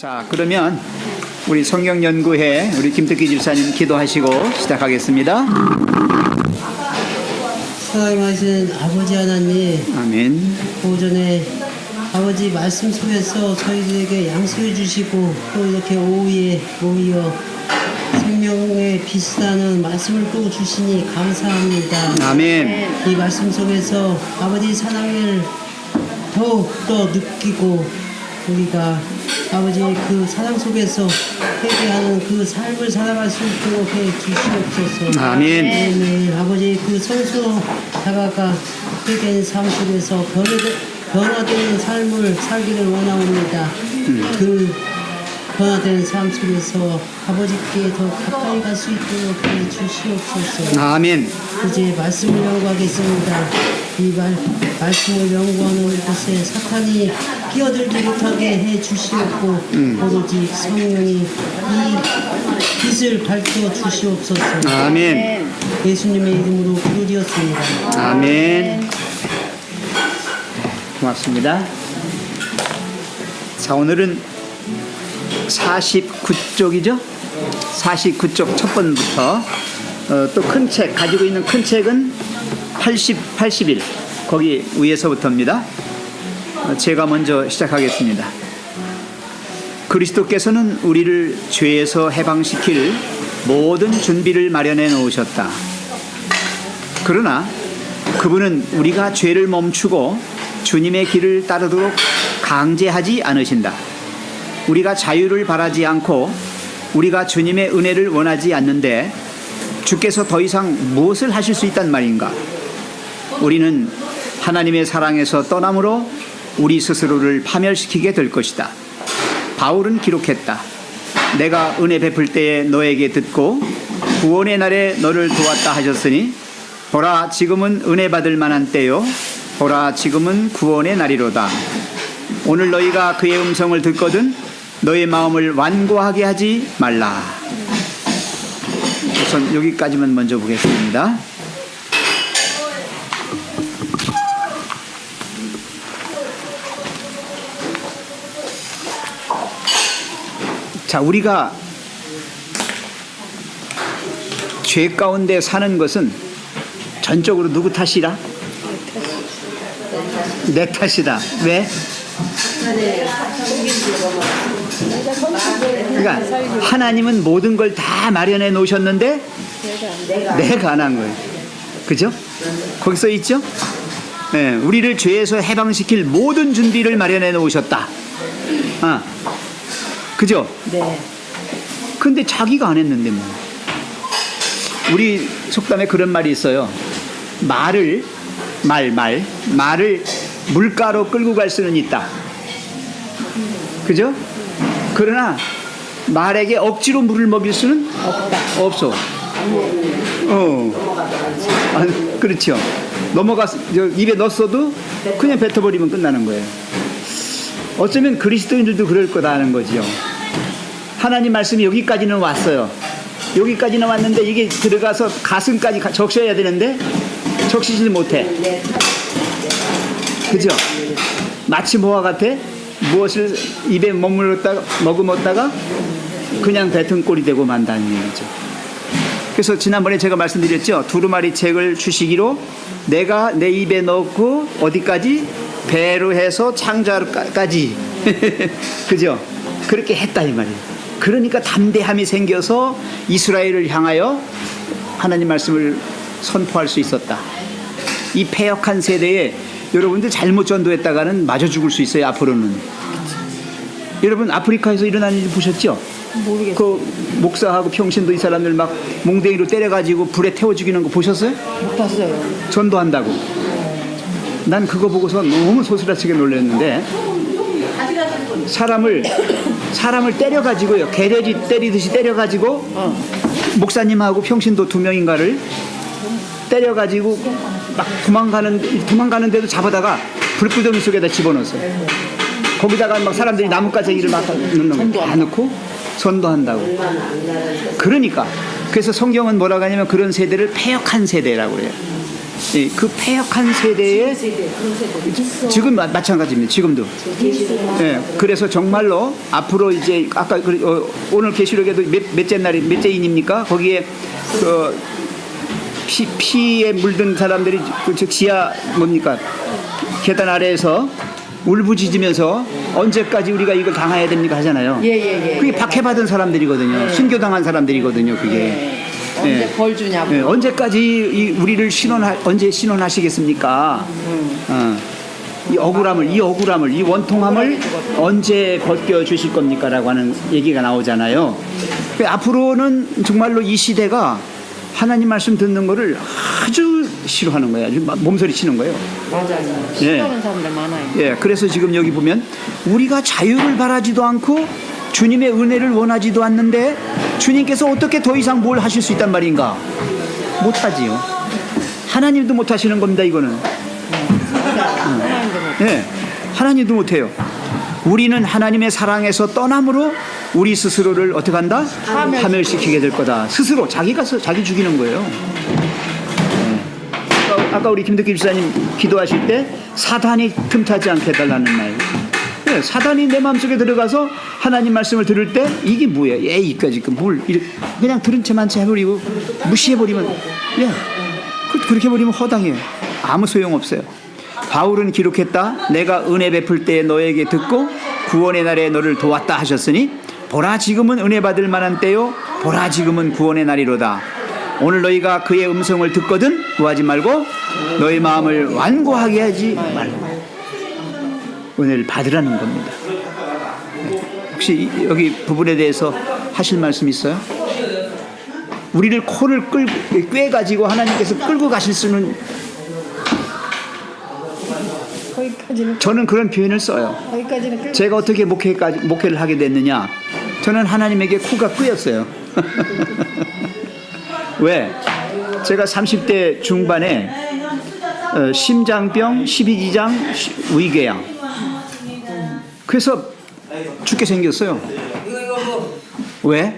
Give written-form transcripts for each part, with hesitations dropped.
자, 그러면 우리 성경 연구회 우리 김특기 집사님 기도하시고 시작하겠습니다. 사랑하신 아버지 하나님, 아멘. 오전에 아버지 말씀 속에서 저희들에게 양식을 주시고 또 이렇게 오후에 모여 생명의 빛나는 말씀을 또 주시니 감사합니다. 아멘. 이 말씀 속에서 아버지 사랑을 더욱더 느끼고 우리가 아버지의 그 사랑 속에서 회개하는 그 삶을 살아갈 수 있도록 해 주시옵소서. 아멘. 매일 아버지의 그 성수 다가가 회개된 삶 속에서 변화되는 삶을 살기를 원하옵니다. 그 변화된 삶 속에서 아버지께 더 가까이 갈 수 있도록 해 주시옵소서. 아멘. 이제 말씀을 연구하겠습니다. 이 말씀을 연구하는 곳에 사탄이 끼어들지 못하게 해 주시옵고 오로지 성령이 이 빛을 밝혀 주시옵소서. 아멘. 예수님의 이름으로 기도드렸습니다. 아멘. 고맙습니다. 자, 오늘은 49쪽이죠? 49쪽 첫 번부터 또 큰 책, 가지고 있는 큰 책은 81 거기 위에서부터입니다. 제가 먼저 시작하겠습니다. 그리스도께서는 우리를 죄에서 해방시킬 모든 준비를 마련해 놓으셨다. 그러나 그분은 우리가 죄를 멈추고 주님의 길을 따르도록 강제하지 않으신다. 우리가 자유를 바라지 않고 우리가 주님의 은혜를 원하지 않는데 주께서 더 이상 무엇을 하실 수 있단 말인가? 우리는 하나님의 사랑에서 떠남으로 우리 스스로를 파멸시키게 될 것이다. 바울은 기록했다. 내가 은혜 베풀 때에 너에게 듣고 구원의 날에 너를 도왔다 하셨으니 보라 지금은 은혜 받을 만한 때요 보라 지금은 구원의 날이로다. 오늘 너희가 그의 음성을 듣거든 너의 마음을 완고하게 하지 말라. 우선 여기까지만 먼저 보겠습니다. 자, 우리가 죄 가운데 사는 것은 전적으로 누구 탓이라? 내 탓이다. 왜? 그러니까 하나님은 모든 걸 다 마련해 놓으셨는데 내가 안 한 거예요. 그죠? 거기 써 있죠? 네, 우리를 죄에서 해방시킬 모든 준비를 마련해 놓으셨다. 그죠? 네. 근데 자기가 안 했는데 뭐. 우리 속담에 그런 말이 있어요. 말을 물가로 끌고 갈 수는 있다. 그죠? 그러나 말에게 억지로 물을 먹일 수는 없어. 그렇죠. 입에 넣었어도 그냥 뱉어버리면 끝나는 거예요. 어쩌면 그리스도인들도 그럴 거다는 거지요. 하나님 말씀이 여기까지는 왔어요. 여기까지는 왔는데 이게 들어가서 가슴까지 적셔야 되는데 적시지 못해. 그죠? 마치 뭐와 같아? 무엇을 입에 머금었다가 그냥 뱉은 꼴이 되고 만다는 얘기죠. 그래서 지난번에 제가 말씀드렸죠. 두루마리 책을 주시기로 내가 내 입에 넣고 어디까지? 배로 해서 창자까지. 그죠? 그렇게 했다 이 말이에요. 그러니까 담대함이 생겨서 이스라엘을 향하여 하나님 말씀을 선포할 수 있었다. 이 패역한 세대에 여러분들 잘못 전도했다가는 맞아 죽을 수 있어요. 앞으로는. 여러분 아프리카에서 일어난 일 보셨죠? 모르겠어요. 그 목사하고 평신도 이 사람들 막 몽댕이로 때려가지고 불에 태워 죽이는 거 보셨어요? 못 봤어요. 전도한다고. 난 그거 보고서 너무 소스라치게 놀랐는데 사람을 때려가지고요. 개돼지 때리듯이 때려가지고 목사님하고 평신도 2명인가를 때려가지고 막 도망가는데도 잡아다가 불구덩이 속에다 집어넣었어요. 거기다가 막 사람들이 나뭇가지를 막 넣는 거 다 넣고 전도한다고. 그러니까 그래서 성경은 뭐라고 하냐면 그런 세대를 패역한 세대라고 그래요. 예, 그 패역한 세대에 지금 마찬가지입니다. 지금도. 예, 그래서 정말로 앞으로 이제 아까 오늘 계시록에도 몇째 날이 몇째인입니까? 거기에 그 피에 물든 사람들이 즉 지하 뭡니까? 계단 아래에서 울부짖으면서 언제까지 우리가 이걸 당해야 됩니까 하잖아요. 그게 박해받은 사람들이거든요. 순교당한 사람들이거든요. 그게. 언제 벌 주냐고. 언제까지 우리를 언제 신원하시겠습니까? 이 억울함을, 이 원통함을 언제 벗겨 주실 겁니까라고 하는 얘기가 나오잖아요. 앞으로는 정말로 이 시대가 하나님 말씀 듣는 거를 아주 싫어하는 거예요. 아주 몸서리 치는 거예요. 맞아요. 싫어하는 사람들 많아요. 예, 그래서 지금 여기 보면 우리가 자유를 바라지도 않고 주님의 은혜를 원하지도 않는데 주님께서 어떻게 더 이상 뭘 하실 수 있단 말인가? 못하지요. 하나님도 못하시는 겁니다. 이거는. 예, 하나님도 못해요. 우리는 하나님의 사랑에서 떠남으로 우리 스스로를 어떻게 한다? 파멸시키게 될 거다. 스스로 자기 죽이는 거예요. 아까 우리 김덕기 집사님 기도하실 때 사단이 틈타지 않게 해달라는 말. 네, 사단이 내 마음속에 들어가서 하나님 말씀을 들을 때 이게 뭐야? 이까지 뭘 그냥 들은 채만 해버리고 무시해버리면 그렇게 버리면 허당해요. 아무 소용없어요. 바울은 기록했다. 내가 은혜 베풀 때에 너에게 듣고 구원의 날에 너를 도왔다 하셨으니 보라 지금은 은혜 받을 만한 때요 보라 지금은 구원의 날이로다. 오늘 너희가 그의 음성을 듣거든 뭐하지 말고 너희 마음을 완고하게 하지 말고 은혜를 받으라는 겁니다. 혹시 여기 부분에 대해서 하실 말씀 있어요? 우리를 코를 꿰가지고 하나님께서 끌고 가실 수는 거기까지는 저는 그런 표현을 써요. 거기까지는 제가 어떻게 목회를 하게 됐느냐? 저는 하나님에게 코가 꿰였어요. 왜? 제가 30대 중반에 심장병, 12지장, 위궤양. 그래서 죽게 생겼어요. 왜?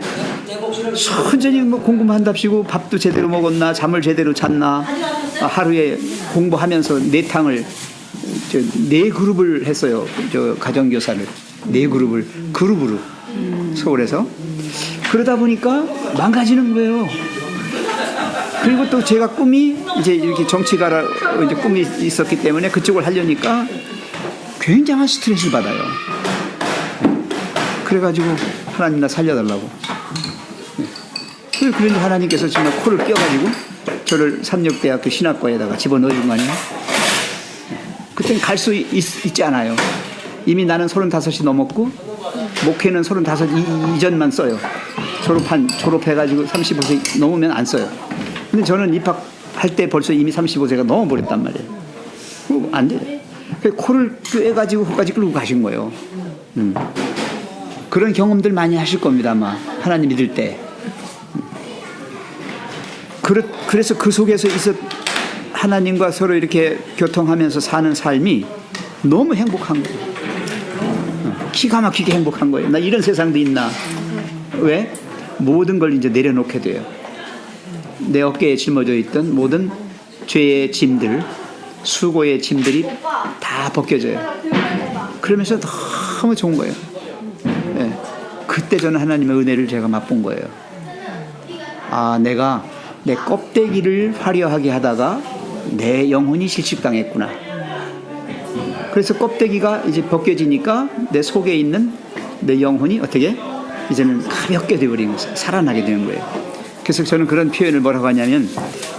천천히 공부한답시고 밥도 제대로 먹었나, 잠을 제대로 잤나, 하루에 공부하면서 4탕을 네 그룹을 했어요. 가정교사를 4그룹으로 서울에서. 그러다 보니까 망가지는 거예요. 그리고 또 제가 꿈이 이제 이렇게 정치가라 이제 꿈이 있었기 때문에 그쪽을 하려니까 굉장한 스트레스를 받아요. 그래가지고 하나님 나 살려달라고. 그런데 하나님께서 정말 코를 껴가지고 저를 삼육대학교 신학과에다가 집어넣어준 거 아니에요? 그때는 갈 수 있지 않아요. 이미 나는 35이 넘었고 목회는 35 이전만 써요. 졸업해가지고 35세 넘으면 안 써요. 근데 저는 입학할 때 벌써 이미 35세가 넘어버렸단 말이에요. 안 돼. 코를 꿰가지고 코까지 끌고 가신 거예요. 그런 경험들 많이 하실 겁니다, 아마. 하나님 믿을 때. 그래서 그 속에서 하나님과 서로 이렇게 교통하면서 사는 삶이 너무 행복한 거예요. 기가 막히게 행복한 거예요. 나 이런 세상도 있나. 왜? 모든 걸 이제 내려놓게 돼요. 내 어깨에 짊어져 있던 모든 죄의 짐들, 수고의 짐들이 다 벗겨져요. 그러면서 너무 좋은 거예요. 네. 그때 저는 하나님의 은혜를 제가 맛본 거예요. 아, 내가 내 껍데기를 화려하게 하다가 내 영혼이 실직당했구나. 그래서 껍데기가 이제 벗겨지니까 내 속에 있는 내 영혼이 어떻게 이제는 가볍게 되어버린 거예요. 살아나게 되는 거예요. 그래서 저는 그런 표현을 뭐라고 하냐면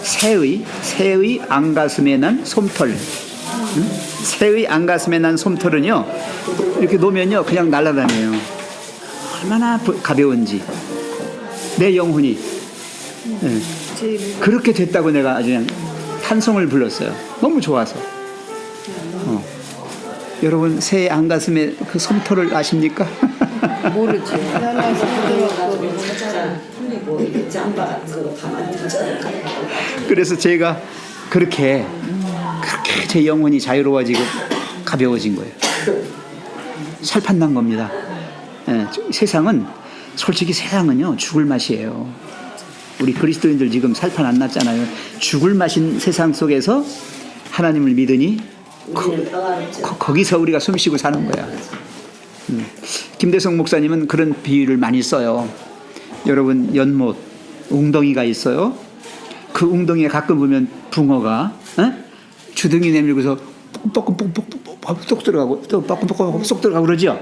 새의 안가슴에 난 솜털. 새의 안가슴에 난 솜털은요 이렇게 놓으면요 그냥 날아다녀요. 얼마나 가벼운지 내 영혼이 그렇게 됐다고 내가 아주 그냥 찬송을 불렀어요. 너무 좋아서. 여러분 새의 안가슴에 그 솜털을 아십니까? 모르지. 그래서 제가 그렇게 제 영혼이 자유로워지고 가벼워진 거예요. 살판난 겁니다. 예, 솔직히 세상은요 죽을 맛이에요. 우리 그리스도인들 지금 살판 안 났잖아요. 죽을 맛인 세상 속에서 하나님을 믿으니 거기서 우리가 숨쉬고 사는 거야. 김대성 목사님은 그런 비유를 많이 써요. 여러분 연못 웅덩이가 있어요. 그 웅덩이에 가끔 보면 붕어가 주둥이 내밀고서 뻑뻑뻑뻑뻑 쏙 들어가고 또 뻑뻑뻑 쏙 들어가고 그러죠.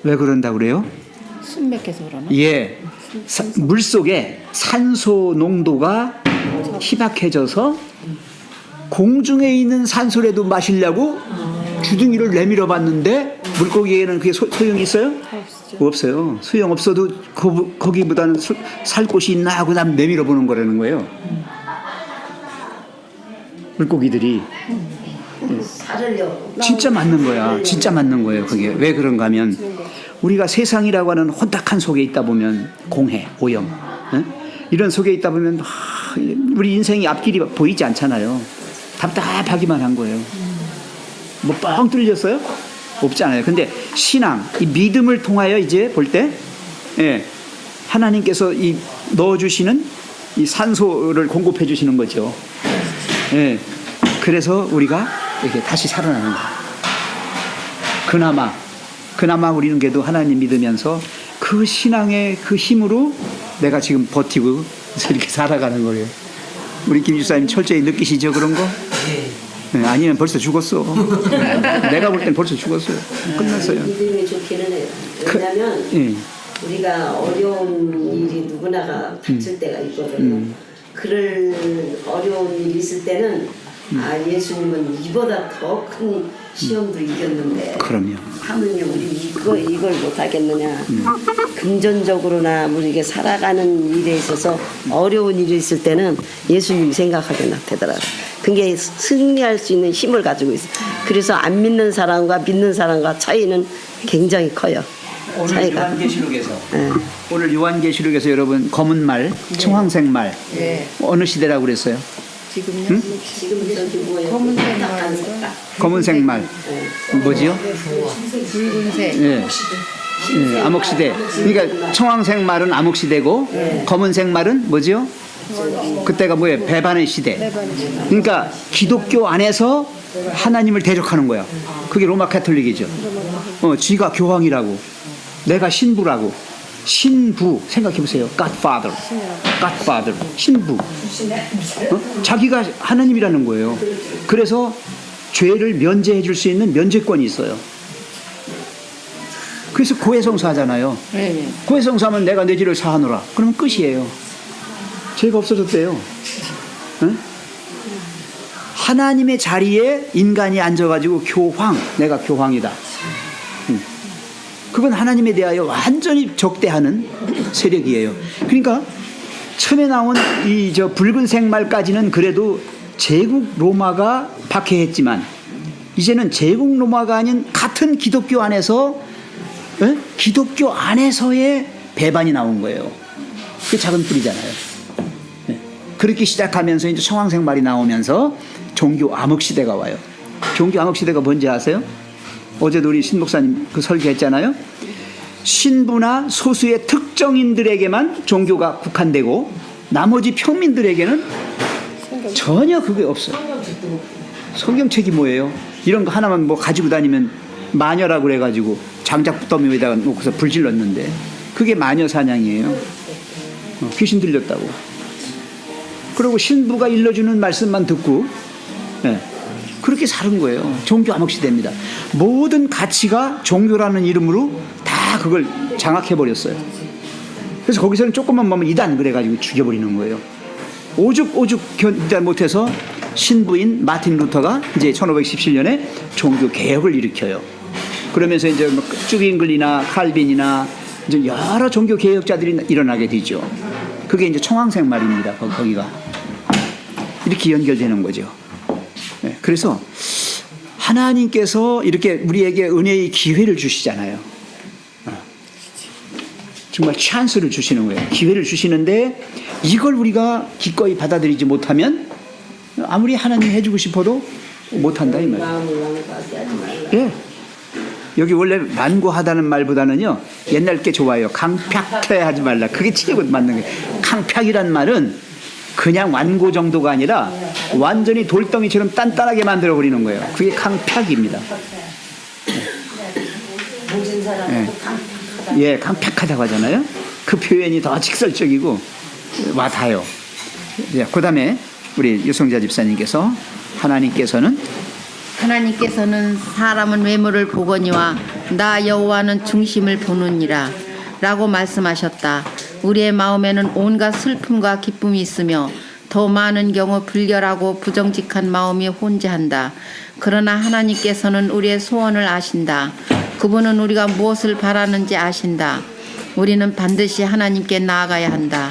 왜 그런다 그래요? 숨 막혀서 그러나? 예, 물 속에 산소 농도가 희박해져서 공중에 있는 산소라도 마시려고 주둥이를 내밀어 봤는데 물고기에는 그게 소용이 있어요? 없어요. 소용 없어도 거기보다는 살 곳이 있나 하고 난 내밀어 보는 거라는 거예요. 물고기들이 진짜 맞는 거야. 진짜 맞는 거예요. 그게 왜 그런가 하면 우리가 세상이라고 하는 혼탁한 속에 있다 보면 공해, 오염 이런 속에 있다 보면 우리 인생이 앞길이 보이지 않잖아요. 답답하기만 한 거예요. 뭐 뻥 뚫렸어요? 없잖아요. 근데 신앙, 이 믿음을 통하여 이제 볼 때 하나님께서 이 넣어주시는 이 산소를 공급해 주시는 거죠. 예. 그래서 우리가 이렇게 다시 살아나는 거예요. 그나마 우리는 그래도 하나님 믿으면서 그 신앙의 그 힘으로 내가 지금 버티고 이렇게 살아가는 거예요. 우리 김 집사님 철저히 느끼시죠 그런 거? 네, 아니면 벌써 죽었어. 내가 볼 땐 벌써 죽었어요. 끝났어요. 믿음이 좋기는 해요. 왜냐하면 우리가 어려운 일이 누구나가 닥칠 때가 있거든요. 그럴 어려운 일이 있을 때는 예수님은 이보다 더 큰 시험도 이겼는데 그럼요. 하느님 우리 이걸 못하겠느냐. 금전적으로나 우리가 살아가는 일에 있어서 어려운 일이 있을 때는 예수님 생각하게 되더라고요. 그게 승리할 수 있는 힘을 가지고 있어요. 그래서 안 믿는 사람과 믿는 사람과 차이는 굉장히 커요. 오늘 차이가. 요한계시록에서 오늘 요한계시록에서 여러분 검은 말, 청황색 말 어느 시대라고 그랬어요? 지금요? 지금 저기 뭐예요? 검은색 말과 검은색 말 뭐지요? 붉은색. 예, 암흑시대. 그러니까 청황색 말은 암흑시대고 검은색 말은 뭐지요? 그때가 뭐예요? 배반의 시대. 그러니까 기독교 안에서 하나님을 대적하는 거야. 그게 로마 카톨릭이죠. 쥐가 교황이라고, 내가 신부라고. 신부 생각해 보세요. Godfather, 신부. 자기가 하나님이라는 거예요. 그래서 죄를 면제해 줄 수 있는 면제권이 있어요. 그래서 고해성사하잖아요. 고해성사하면 내가 내 죄를 사하노라. 그러면 끝이에요. 죄가 없어졌대요. 하나님의 자리에 인간이 앉아가지고 내가 교황이다. 그건 하나님에 대하여 완전히 적대하는 세력이에요. 그러니까 처음에 나온 이 붉은색 말까지는 그래도 제국 로마가 박해했지만 이제는 제국 로마가 아닌 같은 기독교 안에서 기독교 안에서의 배반이 나온 거예요. 그게 작은 뿌리잖아요. 그렇게 시작하면서 이제 청황색 말이 나오면서 종교 암흑 시대가 와요. 종교 암흑 시대가 뭔지 아세요? 어제도 우리 신 목사님 그 설교했잖아요. 신부나 소수의 특정인들에게만 종교가 국한되고 나머지 평민들에게는 전혀 그게 없어요. 성경책이 뭐예요? 이런 거 하나만 뭐 가지고 다니면 마녀라고 그래가지고 장작더미 위에다가 놓고서 불 질렀는데 그게 마녀 사냥이에요. 귀신 들렸다고. 그리고 신부가 일러주는 말씀만 듣고 그렇게 사는 거예요. 종교 암흑 시대입니다. 모든 가치가 종교라는 이름으로 다 그걸 장악해버렸어요. 그래서 거기서는 조금만 보면 이단 그래가지고 죽여버리는 거예요. 오죽 견디지 못해서 신부인 마틴 루터가 이제 1517년에 종교 개혁을 일으켜요. 그러면서 이제 쭈빙글이나 칼빈이나 이제 여러 종교 개혁자들이 일어나게 되죠. 그게 이제 청황색 말입니다. 거기가 이렇게 연결되는 거죠. 그래서 하나님께서 이렇게 우리에게 은혜의 기회를 주시잖아요. 정말 찬스를 주시는 거예요. 기회를 주시는데 이걸 우리가 기꺼이 받아들이지 못하면 아무리 하나님 해주고 싶어도 못한다 이 말이에요. 예. 여기 원래 만고하다는 말보다는요 옛날 게 좋아요. 강팍해 하지 말라. 그게 최고 맞는 거예요. 강팍이란 말은 그냥 완고 정도가 아니라 완전히 돌덩이처럼 단단하게 만들어 버리는 거예요. 그게 강팍입니다. 모진 사람도 강팍하다. 예, 강팍하다고 하잖아요. 그 표현이 더 직설적이고 와닿아요. 예, 그다음에 우리 유성자 집사님께서 하나님께서는 사람은 외모를 보거니와 나 여호와는 중심을 보느니라 라고 말씀하셨다. 우리의 마음에는 온갖 슬픔과 기쁨이 있으며 더 많은 경우 불결하고 부정직한 마음이 혼재한다. 그러나 하나님께서는 우리의 소원을 아신다. 그분은 우리가 무엇을 바라는지 아신다. 우리는 반드시 하나님께 나아가야 한다.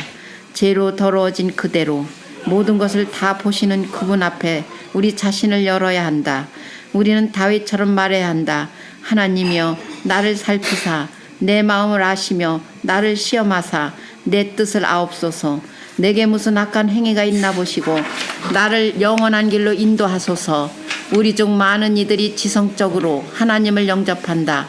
죄로 더러워진 그대로 모든 것을 다 보시는 그분 앞에 우리 자신을 열어야 한다. 우리는 다윗처럼 말해야 한다. 하나님이여 나를 살피사 내 마음을 아시며 나를 시험하사 내 뜻을 아옵소서. 내게 무슨 악한 행위가 있나 보시고 나를 영원한 길로 인도하소서. 우리 중 많은 이들이 지성적으로 하나님을 영접한다.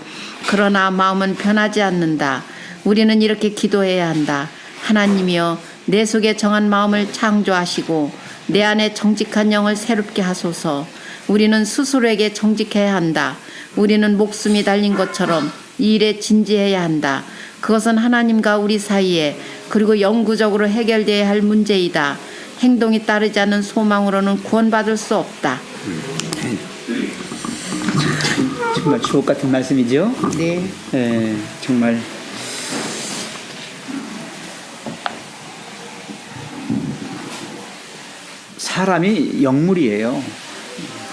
그러나 마음은 변하지 않는다. 우리는 이렇게 기도해야 한다. 하나님이여 내 속에 정한 마음을 창조하시고 내 안에 정직한 영을 새롭게 하소서. 우리는 스스로에게 정직해야 한다. 우리는 목숨이 달린 것처럼 이 일에 진지해야 한다. 그것은 하나님과 우리 사이에 그리고 영구적으로 해결돼야 할 문제이다. 행동이 따르지 않는 소망으로는 구원받을 수 없다. 정말 주옥 같은 말씀이죠. 네. 예, 정말 사람이 영물이에요.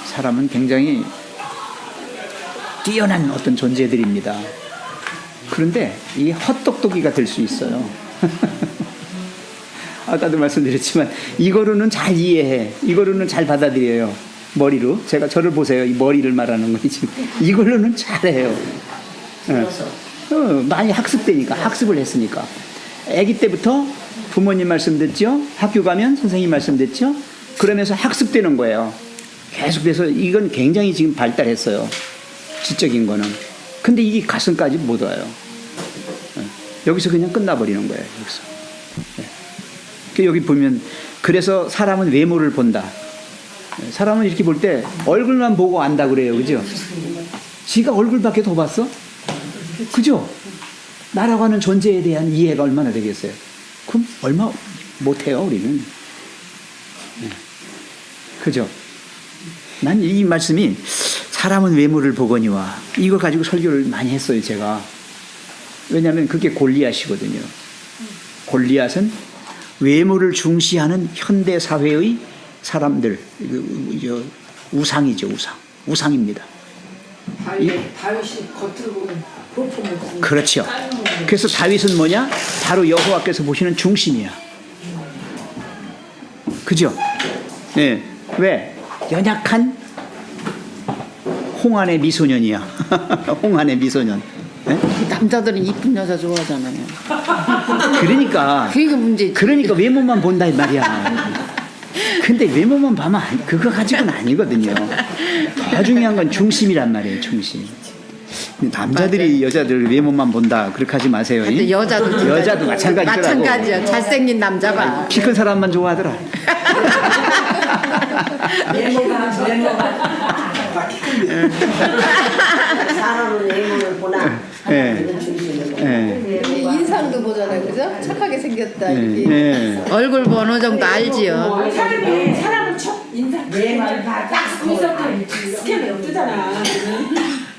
사람은 굉장히 뛰어난 어떤 존재들입니다. 그런데 이 헛똑똑이가 될 수 있어요. 아까도 말씀드렸지만 이거로는 잘 이해해. 이거로는 잘 받아들여요. 머리로. 제가 저를 보세요. 이 머리를 말하는 거지. 지금 이걸로는 잘해요. 많이 학습되니까. 학습을 했으니까. 아기 때부터 부모님 말씀 듣죠. 학교 가면 선생님 말씀 듣죠. 그러면서 학습되는 거예요. 계속해서 이건 굉장히 지금 발달했어요. 지적인 거는. 근데 이게 가슴까지 못 와요. 여기서 그냥 끝나버리는 거예요. 여기서. 여기 보면 그래서 사람은 외모를 본다. 사람은 이렇게 볼 때 얼굴만 보고 안다 그래요. 그죠? 지가 얼굴밖에 더 봤어? 그죠? 나라고 하는 존재에 대한 이해가 얼마나 되겠어요? 그럼 얼마 못해요 우리는. 그죠? 난 이 말씀이 사람은 외모를 보거니와 이거 가지고 설교를 많이 했어요 제가. 왜냐하면 그게 골리앗이거든요. 골리앗은 외모를 중시하는 현대 사회의 사람들 우상이죠. 우상입니다. 다윗이 겉으로 보면 볼품을 그렇죠. 그래서 다윗은 뭐냐? 바로 여호와께서 보시는 중심이야. 그죠? 네. 왜? 연약한 홍안의 미소년이야. 홍안의 미소년. 네? 남자들은 이쁜 여자 좋아하잖아요. 그러니까 그게 문제지. 그러니까 외모만 본다 이 말이야. 근데 외모만 보면 그거 가지고는 아니거든요. 더 중요한 건 중심이란 말이에요. 중심. 남자들이 맞아요. 여자들 외모만 본다 그렇게 하지 마세요. 근데 여자도 마찬가지더라고. 마찬가지야. 잘생긴 남자가 키 큰 사람만 좋아하더라. 외모가 사람은 외모를 보나 하나님은 중심을 보나. 인상도 보잖아요, 그죠? 착하게 생겼다 이렇게. 얼굴 어느 정도 알지요. 사람은 인상 내말 딱 있었던 스캔을 뜨잖아.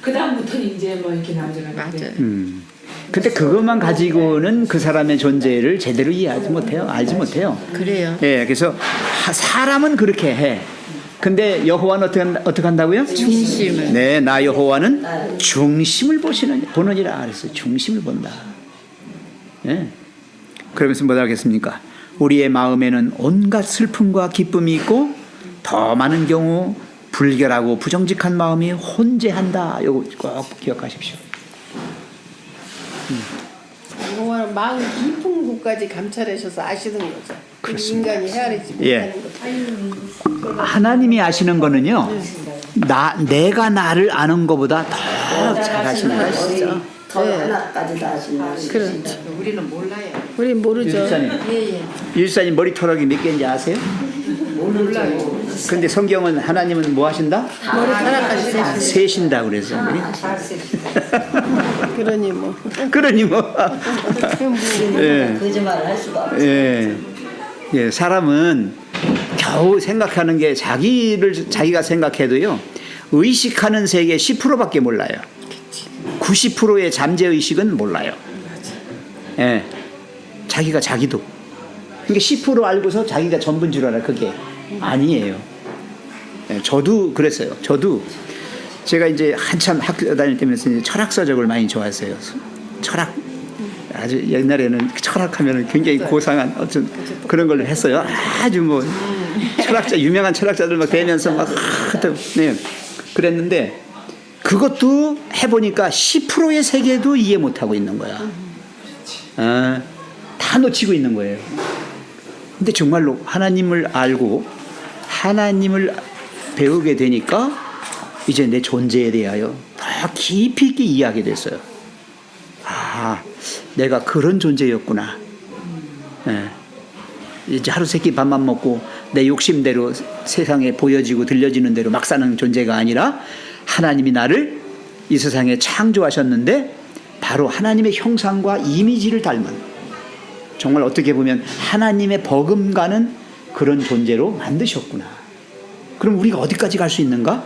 그 다음부터는 이제 뭐 이렇게 나오잖아. 맞아요. 근데 그것만 가지고는 그 사람의 존재를 제대로 이해하지 못해요. 알지 못해요. 그래요. 예, 그래서 사람은 그렇게 해. 근데 여호와는 어떻게 한다고요? 중심을. 네, 나 여호와는 중심을 보느니라 그랬어요. 중심을 본다. 예. 그러면서 뭐라 하겠습니까? 우리의 마음에는 온갖 슬픔과 기쁨이 있고 더 많은 경우 불결하고 부정직한 마음이 혼재한다. 이거 꼭 기억하십시오. 여호와는 마음 깊은 곳까지 감찰하셔서 아시는 거죠. 그렇습니다. 인간이 헤아리지 예. 못하는 거죠. 하나님이 아시는 거는요. 내가 나를 아는 것보다 더 잘 아시는 거예요. 더 네. 하나까지 다 하신다. 그렇죠. 우리는 몰라요. 우리 모르죠. 유집사님, 예예. 유집사님 머리털하기 몇 개인지 아세요? 몰라요. 근데 성경은 하나님은 뭐 하신다? 머리 하나까지 세시. 세신다 그래서. 그러니 뭐. 그러니 뭐. 예. 거짓말을 할 수가 없어. 예. 예, 사람은 겨우 생각하는 게 자기가 생각해도요, 의식하는 세계 10%밖에 몰라요. 90%의 잠재 의식은 몰라요. 예. 자기가 자기도. 그러니까 10% 알고서 자기가 전부인 줄 알아. 그게 아니에요. 예, 저도 그랬어요. 저도 제가 이제 한참 학교 다닐 때면서 이제 철학 서적을 많이 좋아했어요. 철학. 아주 옛날에는 철학하면 굉장히 고상한 어떤 그런 걸 했어요. 아주 뭐 유명한 철학자들 막 대면서 막 네. 그랬는데 그것도 해보니까 10%의 세계도 이해 못하고 있는 거야. 다 놓치고 있는 거예요. 근데 정말로 하나님을 알고 하나님을 배우게 되니까 이제 내 존재에 대하여 더 깊이 있게 이해하게 됐어요. 아, 내가 그런 존재였구나. 예. 이제 하루 세끼 밥만 먹고 내 욕심대로 세상에 보여지고 들려지는 대로 막 사는 존재가 아니라 하나님이 나를 이 세상에 창조하셨는데 바로 하나님의 형상과 이미지를 닮은, 정말 어떻게 보면 하나님의 버금가는 그런 존재로 만드셨구나. 그럼 우리가 어디까지 갈 수 있는가?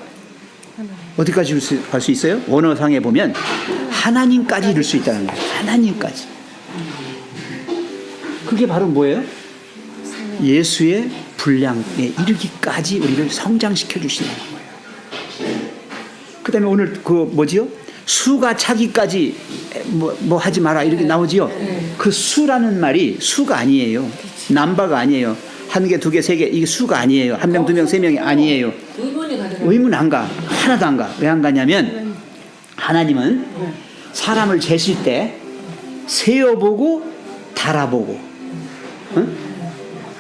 어디까지 갈 수 있어요? 원어상에 보면 하나님까지 이룰 수 있다는 거예요. 하나님까지. 그게 바로 뭐예요? 예수의 분량에 이르기까지 우리를 성장시켜 주시는 거예요. 그 다음에 오늘 그 뭐지요? 수가 차기까지 뭐 하지 마라 이렇게 나오지요. 그 수라는 말이 수가 아니에요. 남바가 아니에요. 한 개, 두 개, 세 개, 이게 수가 아니에요. 한 명, 두 명, 세 명이 아니에요. 의문 안 가. 하나도 안 가. 왜 안 가냐면 하나님은 사람을 재실 때 세어보고 달아보고, 응?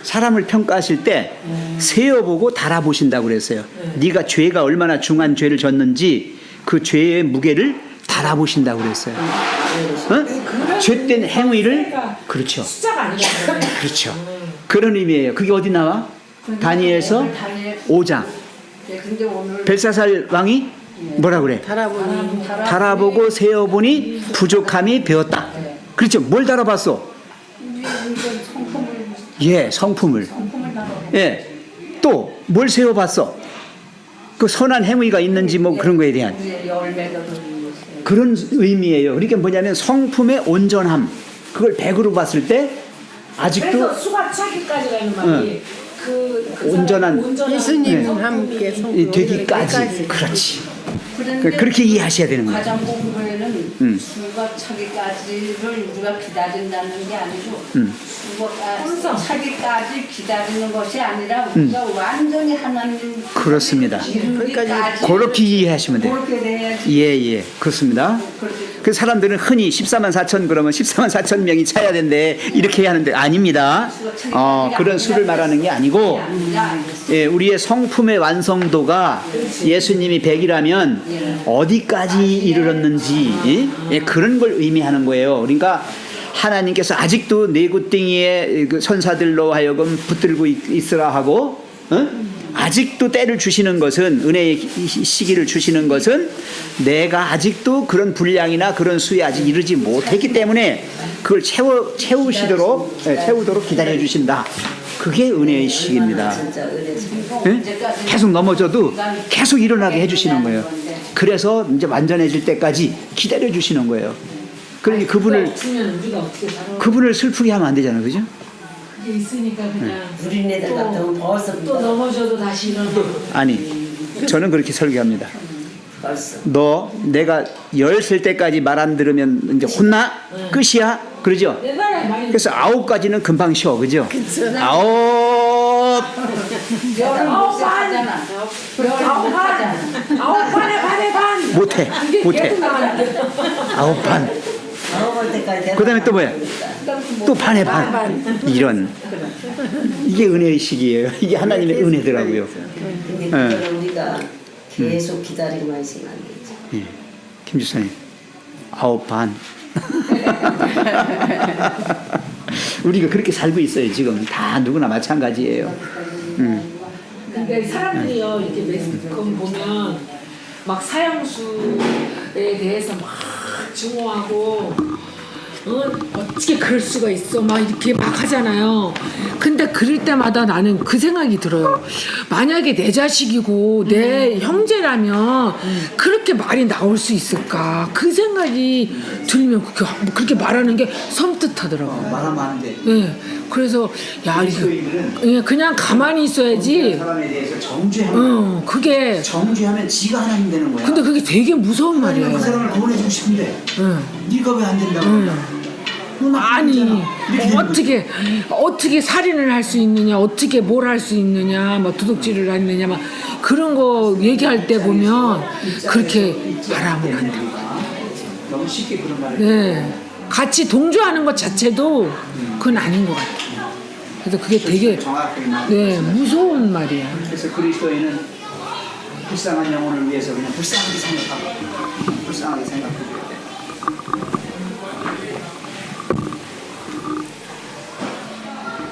사람을 평가하실 때 세어보고 달아보신다고 그랬어요. 네가 죄가 얼마나 중한 죄를 졌는지 그 죄의 무게를 달아보신다고 그랬어요. 응? 죄된 행위를, 그렇죠. 숫자가 아니잖아요. 그렇죠. 그런 의미예요. 그게 어디 나와? 다니엘서 5장. 벨사살 왕이 뭐라 그래? 달아보고 세어보니 부족함이 배었다. 그렇죠. 뭘 달아봤어? 예, 성품을. 예, 또 뭘 세어봤어? 그 선한 행위가 있는지 뭐 그런 거에 대한 그런 의미예요. 그러니까 뭐냐면 성품의 온전함, 그걸 100으로 봤을 때 아직도 그래서 수가 차기까지 가는 말이 그 온전한 예수님 함께 성도 되기까지. 그렇지. 그렇게 이해하셔야 되는 거예요. 과정 공부에는 수가 차기까지를 우리가 기다린다는 게 아니고 수가 차기까지 기다리는 것이 아니라 우리가 완전히 하나님 그렇습니다. 이루기까지 그렇게 이해하시면 돼요. 그렇게 돼야지. 예, 그렇습니다. 그 사람들은 흔히 14만 4천 그러면 14만 4천 명이 차야 된대 이렇게 해야 하는데 아닙니다. 그런 수를 말하는 게 아니고, 예, 우리의 성품의 완성도가 예수님이 100이라면 어디까지 이르렀는지, 예, 그런 걸 의미하는 거예요. 그러니까 하나님께서 아직도 내구덩이에 그 선사들로 하여금 붙들고 있으라 하고, 아직도 때를 주시는 것은, 은혜의 시기를 주시는 것은 내가 아직도 그런 분량이나 그런 수에 아직 이르지 못했기 때문에 그걸 채우도록 기다려 주신다. 그게 은혜의 시기입니다. 예? 계속 넘어져도 계속 일어나게 해주시는 거예요. 그래서 이제 완전해질 때까지 기다려 주시는 거예요. 그러니 그분을 슬프게 하면 안 되잖아요, 그죠? 그게 있으니까 그냥 우리네들 같은 벌써 또 넘어져도 다시 일어나고. 아니, 저는 그렇게 설교합니다. 벌써 내가 10살 때까지 말 안 들으면 이제 혼나? 끝이야? 그러죠? 옛날에 많이 그래서 9까지는 금방 쉬어, 그죠? 9. 아홉 반에 반. 못해. 계속 나가는데. 9반. 아홉 때까지 그 다음에 또 뭐야? 또 반에 반. 이런. 이게 은혜의 시기예요. 이게 하나님의 은혜더라고요. 근데 그걸 우리가 계속 기다리고만 있으면 안 되지. 예. 김 주사님. 9반. 우리가 그렇게 살고 있어요. 지금 다 누구나 마찬가지예요. 근데 사람들이요 이렇게 매스컴 보면 막 사형수에 대해서 막 증오하고 어떻게 그럴 수가 있어 막 이렇게 막 하잖아요. 근데 그럴 때마다 나는 그 생각이 들어요. 만약에 내 자식이고 내 형제라면 그렇게 말이 나올 수 있을까? 그 생각이 들면 그렇게 말하는 게 섬뜩하더라고요. 말하면 안 돼. 네, 그래서 야 이거 그냥 가만히 있어야지. 사람에 대해서 정죄하면 그게 정죄하면 지가 하나님 되는 거야. 근데 그게 되게 무서운 말이에요. 그 사람을 구원해주고 싶은데 네가 왜 안 된다고? 아니 어떻게 살인을 할 수 있느냐, 어떻게 뭘 할 수 있느냐, 뭐 도둑질을 하느냐, 막 그런 거 얘기할 때 보면 그렇게 말하면 안 돼. 너무 쉽게 그런 말을. 네, 같이 동조하는 것 자체도 그건 아닌 것 같아요. 그래서 그게 되게 무서운 말이야. 그래서 그리스도인은 불쌍한 영혼을 위해서 그냥 불쌍하게 생각하고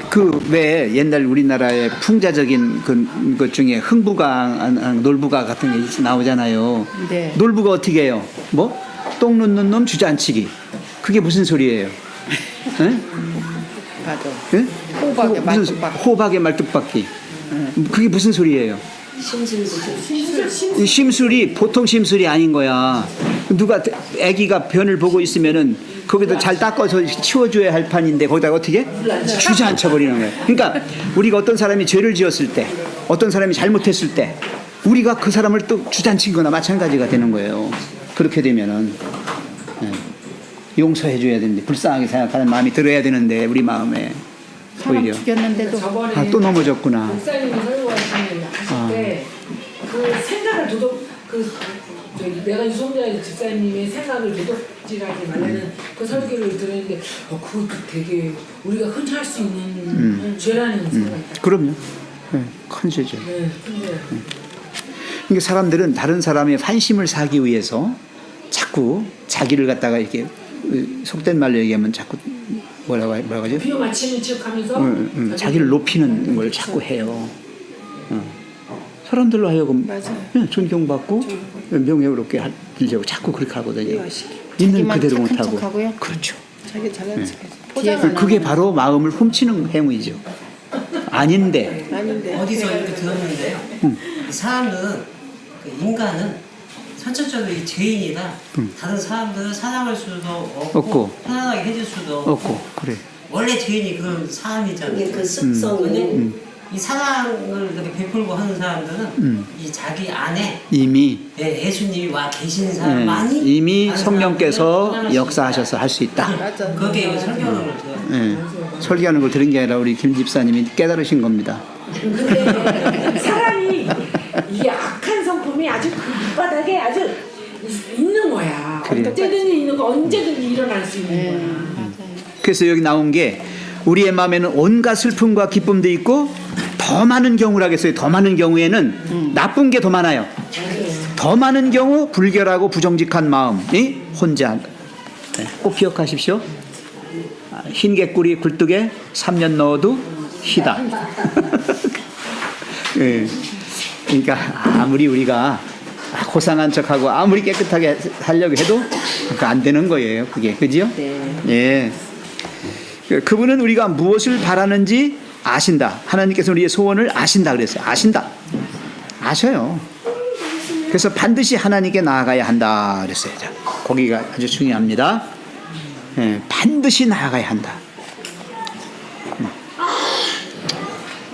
그 왜 옛날 우리나라의 풍자적인 것 중에 흥부가 놀부가 같은 게 나오잖아요. 네. 놀부가 어떻게 해요? 뭐? 똥 눕는 놈 주저앉히기. 그게 무슨 소리예요? 네? 맞아. 네? 호박에 무슨 말뚝박기. 호박에 말뚝박기. 그게 무슨 소리예요? 이 심술이 보통 심술이 아닌 거야. 누가 아기가 변을 보고 있으면은 거기다 잘 닦아서 치워줘야 할 판인데 거기다가 어떻게 주저앉혀 버리는 거예요. 그러니까 우리가 어떤 사람이 죄를 지었을 때, 어떤 사람이 잘못했을 때, 우리가 그 사람을 또 주저앉힌 거나 마찬가지가 되는 거예요. 그렇게 되면은 용서해줘야 되는데, 불쌍하게 생각하는 마음이 들어야 되는데 우리 마음에 사람 오히려 죽였는데도 저번에 또 넘어졌구나. 목사님이 설교하시는 하실 때 그 생각을 내가 유성자 집사님의 생각을 도둑질하지 말라는 그 설교를 들었는데 그것도 되게 우리가 흔히 할 수 있는 죄라는 생각이 딱. 그럼요. 네, 큰 죄죠. 네, 근데 그러니까 사람들은 다른 사람의 환심을 사기 위해서 자꾸 자기를 갖다가 이렇게 속된 말로 얘기하면 자꾸 뭐라고 하죠? 비유 맞히는 척하면서 자기를 높이는 걸 자꾸 해요. 사람들로 하여금 존경받고 명예롭게 하려고 자꾸 그렇게 하거든요. 있는 자기만 그대로 착한 못하고. 척하고요? 그렇죠. 자기 잘난 척. 그게 바로 마음을 훔치는 행위죠. 아닌데. 아닌데. 어디서 이렇게 들었는데요. 사람은 인간은 선천적으로 이 죄인이라 다른 사람들을 사랑할 수도 없고 편안하게 해줄 수도 없고 그래. 원래 죄인이 그런 사람이잖아요. 이게 그 습성은 이 사랑을 이렇게 베풀고 하는 사람들은 이 자기 안에 이미 예수님이 와 계신 사람만이 이미 다른 성령께서 사람들을 역사하셔서 할 수 있다. 맞아. 그게 설교하는 걸 들어요. 설교하는 걸 들은 게 아니라 우리 김 집사님이 깨달으신 겁니다. 근데 사람이 이게 악한 성품이 아주 그 밑바닥에 아주 있는 거야. 그래요. 언제든지 있는 거, 언제든지 일어날 수 있는 거야. 그래서 여기 나온 게 우리의 마음에는 온갖 슬픔과 기쁨도 있고 더 많은 경우라겠어요. 더 많은 경우에는 나쁜 게 더 많아요. 더 많은 경우 불결하고 부정직한 마음이 혼자. 꼭 기억하십시오. 흰 개꿀이 굴뚝에 3년 넣어도 희다. 예. 그러니까 아무리 우리가 고상한 척하고 아무리 깨끗하게 하려고 해도 안 되는 거예요. 그게 그죠? 예. 그분은 우리가 무엇을 바라는지 아신다. 하나님께서 우리의 소원을 아신다 그랬어요. 아신다. 아셔요. 그래서 반드시 하나님께 나아가야 한다 그랬어요. 자, 거기가 아주 중요합니다. 예, 반드시 나아가야 한다.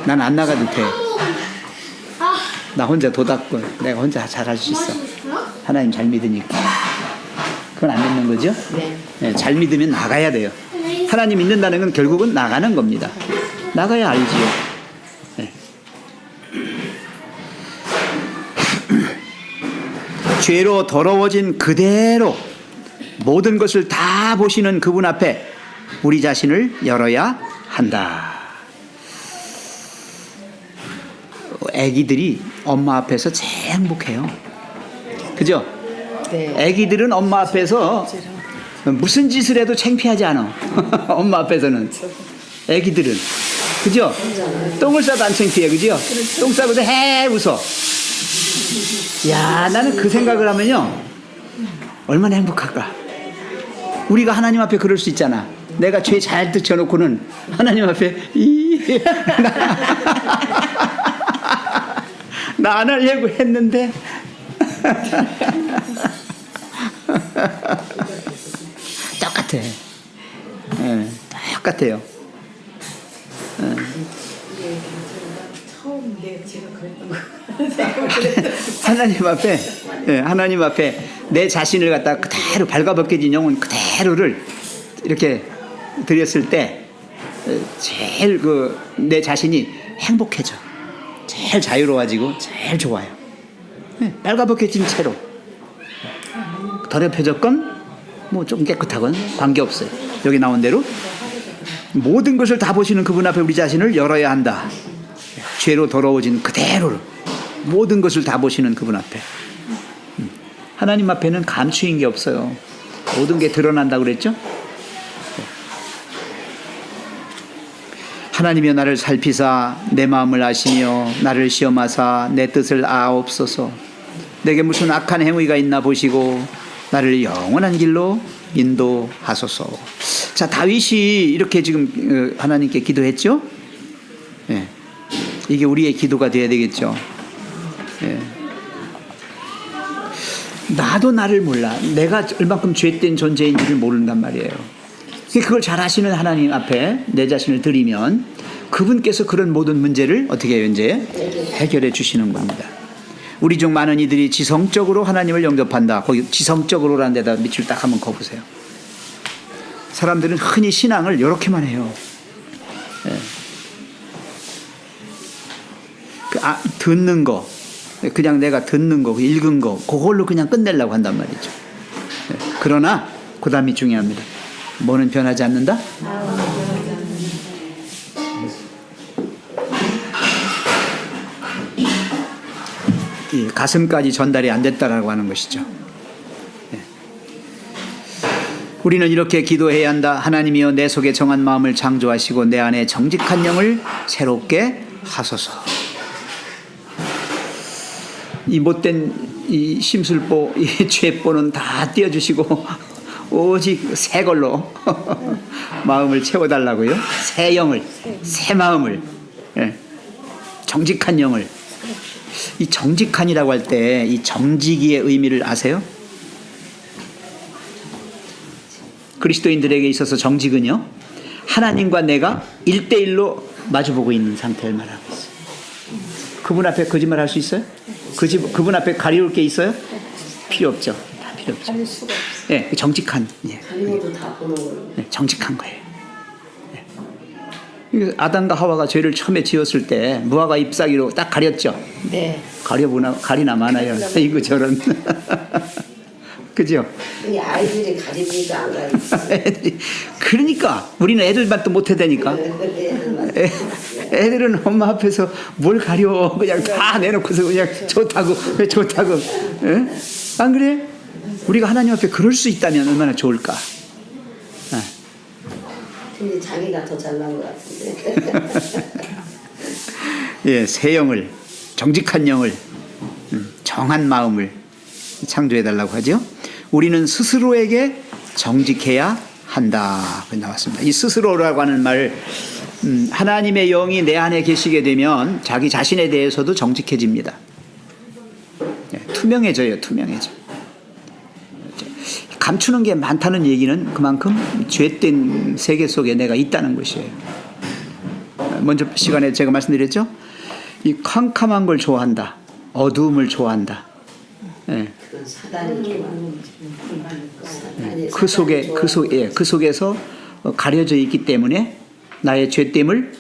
난 안 나가도 돼. 나 혼자 도닦고 내가 혼자 잘할 수 있어. 하나님 잘 믿으니까. 그건 안 믿는 거죠? 네, 잘 믿으면 나가야 돼요. 하나님 믿는다는 건 결국은 나가는 겁니다. 나가야 알지요. 네. 죄로 더러워진 그대로 모든 것을 다 보시는 그분 앞에 우리 자신을 열어야 한다. 아기들이 엄마 앞에서 제일 행복해요. 그죠? 네. 아기들은 엄마 앞에서 무슨 짓을 해도 창피하지 않아. 엄마 앞에서는. 애기들은. 그죠? 똥을 싸도 안 창피해. 그죠? 똥 싸고도 해 웃어. 야, 나는 그 생각을 하면요. 얼마나 행복할까. 우리가 하나님 앞에 그럴 수 있잖아. 내가 죄 잘 득쳐놓고는 하나님 앞에 나 안 하려고 했는데 똑같아. 네, 똑같아요. 하나님 앞에 내 자신을 갖다 그대로 발가벗겨진 영혼 그대로를 이렇게 드렸을 때 제일 내 자신이 행복해져. 제일 자유로워지고 제일 좋아요. 발가벗겨진 채로 더럽혀졌건 뭐 좀 깨끗하건 관계없어요. 여기 나온 대로 모든 것을 다 보시는 그분 앞에 우리 자신을 열어야 한다. 죄로 더러워진 그대로 모든 것을 다 보시는 그분 앞에. 하나님 앞에는 감추인 게 없어요. 모든 게 드러난다고 그랬죠? 하나님이여 나를 살피사 내 마음을 아시며 나를 시험하사 내 뜻을 아옵소서. 내게 무슨 악한 행위가 있나 보시고 나를 영원한 길로 인도하소서. 자, 다윗이 이렇게 지금 하나님께 기도했죠? 예. 이게 우리의 기도가 돼야 되겠죠. 예. 나도 나를 몰라. 내가 얼마큼 죄된 존재인지를 모른단 말이에요. 그걸 잘 아시는 하나님 앞에 내 자신을 드리면 그분께서 그런 모든 문제를 어떻게 해요? 이제 해결해 주시는 겁니다. 우리 중 많은 이들이 지성적으로 하나님을 영접한다. 거기 지성적으로라는 데다 밑줄 딱 한번 그어보세요. 사람들은 흔히 신앙을 이렇게만 해요. 예. 듣는 거, 그냥 내가 듣는 거, 읽은 거, 그걸로 그냥 끝내려고 한단 말이죠. 예. 그러나 그 다음이 중요합니다. 뭐는 변하지 않는다? 이 가슴까지 전달이 안 됐다라고 하는 것이죠. 예. 우리는 이렇게 기도해야 한다. 하나님이여 내 속에 정한 마음을 창조하시고 내 안에 정직한 영을 새롭게 하소서. 이 못된 이 심술보, 이 죄보는 다 띄워주시고 오직 새 걸로 마음을 채워달라고요. 새 영을, 새 마음을, 예. 정직한 영을. 이 정직한이라고 할 때 이 정직이의 의미를 아세요? 그리스도인들에게 있어서 정직은요, 하나님과 내가 1대1로 마주보고 있는 상태를 말하고 있어요. 그분 앞에 거짓말 할 수 있어요? 그분 앞에 가리울 게 있어요? 필요 없죠. 다 필요 없죠. 예, 정직한. 예. 예, 정직한 거예요. 예. 아담과 하와가 죄를 처음에 지었을 때 무화과 잎사귀로 딱 가렸죠. 네. 가리나 마나요. 이거 저런. 그죠? 이 아이들이 가리비도 안 가요. 그러니까 우리는 애들만 못 해대니까. 애들은 엄마 앞에서 뭘 가려 그냥 다 내놓고서 그냥 좋다고 왜 좋다고. 에? 안 그래? 우리가 하나님 앞에 그럴 수 있다면 얼마나 좋을까. 근데 자기가 더 잘난 것 같은데. 예, 새 영을, 정직한 영을, 정한 마음을 창조해달라고 하죠. 우리는 스스로에게 정직해야 한다. 나왔습니다. 이 스스로라고 하는 말, 하나님의 영이 내 안에 계시게 되면 자기 자신에 대해서도 정직해집니다. 예, 투명해져요. 투명해져. 감추는 게 많다는 얘기는 그만큼 죄된 세계 속에 내가 있다는 것이에요. 먼저 시간에 제가 말씀드렸죠. 이 캄캄한 걸 좋아한다. 어두움을 좋아한다. 예. 그 속에서 가려져 있기 때문에 나의 죄됨을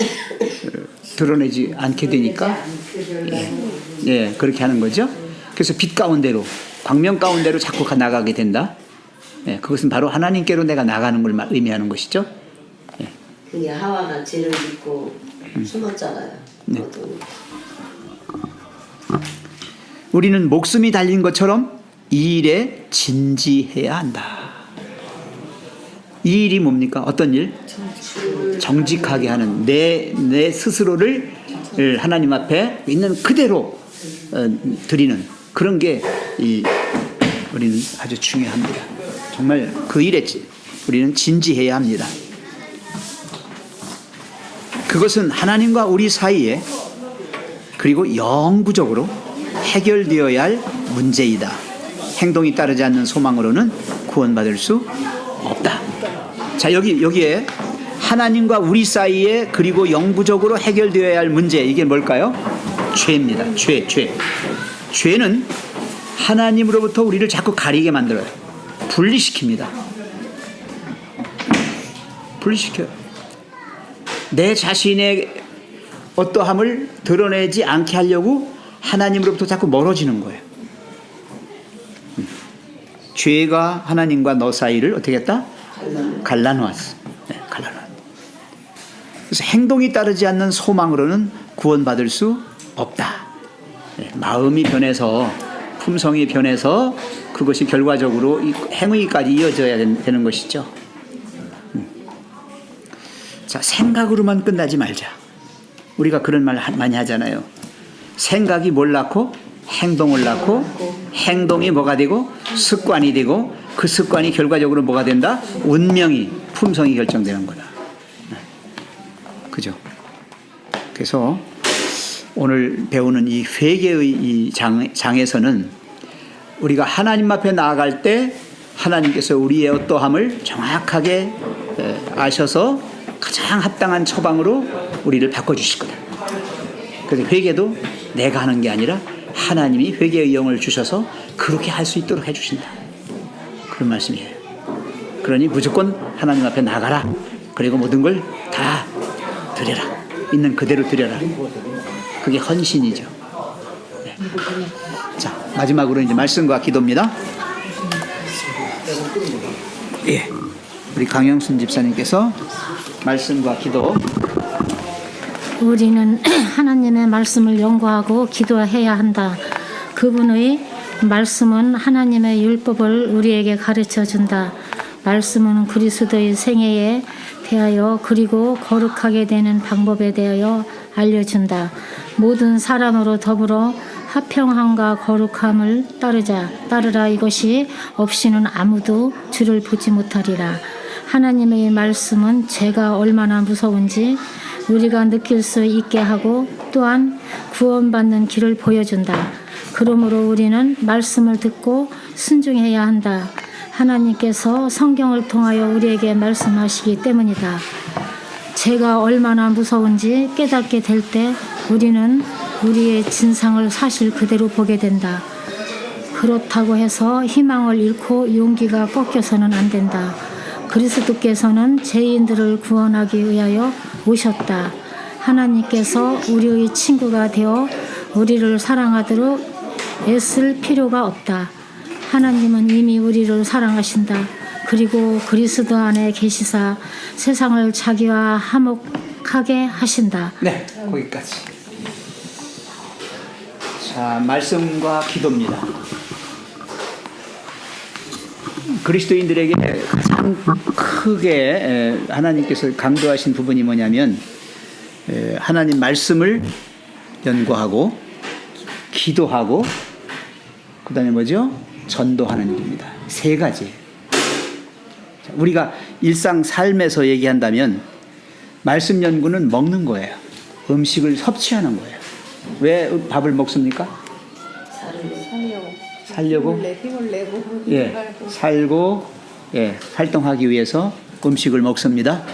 드러내지 않게 되니까 예, 그렇게 하는 거죠. 그래서 빛 가운데로, 광명 가운데로 자꾸 나가게 된다. 예, 그것은 바로 하나님께로 내가 나가는 걸 의미하는 것이죠. 예. 그게 하와가 죄를 짓고 숨었잖아요. 네. 우리는 목숨이 달린 것처럼 이 일에 진지해야 한다. 이 일이 뭡니까? 어떤 일? 정직하게 하는 내 스스로를 하나님 앞에 있는 그대로 드리는 그런 게 우리는 아주 중요합니다. 정말 그 일에 우리는 진지해야 합니다. 그것은 하나님과 우리 사이에 그리고 영구적으로 해결되어야 할 문제이다. 행동이 따르지 않는 소망으로는 구원받을 수 없다. 자, 여기에 하나님과 우리 사이에 그리고 영구적으로 해결되어야 할 문제, 이게 뭘까요? 죄입니다. 죄는 하나님으로부터 우리를 자꾸 가리게 만들어요. 분리시킵니다. 분리시켜요. 내 자신의 어떠함을 드러내지 않게 하려고 하나님으로부터 자꾸 멀어지는 거예요. 죄가 하나님과 너 사이를 어떻게 했다? 갈라놓았어. 네, 갈라놓았어. 그래서 행동이 따르지 않는 소망으로는 구원받을 수 없다. 네, 마음이 변해서 품성이 변해서 그것이 결과적으로 행위까지 이어져야 되는 것이죠. 자, 생각으로만 끝나지 말자. 우리가 그런 말 많이 하잖아요. 생각이 뭘 낳고 행동을 낳고 행동이 뭐가 되고 습관이 되고 그 습관이 결과적으로 뭐가 된다? 운명이 품성이 결정되는 거다. 그죠? 그래서 오늘 배우는 이 회개의 이 장에서는 우리가 하나님 앞에 나아갈 때 하나님께서 우리의 어떠함을 정확하게 아셔서 가장 합당한 처방으로 우리를 바꿔주실 거다. 그래서 회개도 내가 하는 게 아니라 하나님이 회개의 영을 주셔서 그렇게 할 수 있도록 해주신다. 그런 말씀이에요. 그러니 무조건 하나님 앞에 나가라. 그리고 모든 걸 다 드려라. 있는 그대로 드려라. 그게 헌신이죠. 네. 자, 마지막으로 이제 말씀과 기도입니다. 예, 우리 강영순 집사님께서 말씀과 기도. 우리는 하나님의 말씀을 연구하고 기도해야 한다. 그분의 말씀은 하나님의 율법을 우리에게 가르쳐 준다. 말씀은 그리스도의 생애에 대하여 그리고 거룩하게 되는 방법에 대하여 알려준다. 모든 사람으로 더불어 화평함과 거룩함을 따르라. 이것이 없이는 아무도 주를 보지 못하리라. 하나님의 말씀은 죄가 얼마나 무서운지 우리가 느낄 수 있게 하고 또한 구원받는 길을 보여준다. 그러므로 우리는 말씀을 듣고 순종해야 한다. 하나님께서 성경을 통하여 우리에게 말씀하시기 때문이다. 죄가 얼마나 무서운지 깨닫게 될 때 우리는 우리의 진상을 사실 그대로 보게 된다. 그렇다고 해서 희망을 잃고 용기가 꺾여서는 안 된다. 그리스도께서는 죄인들을 구원하기 위하여 오셨다. 하나님께서 우리의 친구가 되어 우리를 사랑하도록 애쓸 필요가 없다. 하나님은 이미 우리를 사랑하신다. 그리고 그리스도 안에 계시사 세상을 자기와 화목하게 하신다. 네, 거기까지. 자, 말씀과 기도입니다. 그리스도인들에게 가장 크게 하나님께서 강조하신 부분이 뭐냐면 하나님 말씀을 연구하고 기도하고 그 다음에 뭐죠? 전도하는 일입니다. 세 가지. 우리가 일상 삶에서 얘기한다면 말씀 연구는 먹는 거예요. 음식을 섭취하는 거예요. 왜 밥을 먹습니까? 살려고? 힘을 내고 예, 살고 예, 활동하기 위해서 음식을 먹습니다.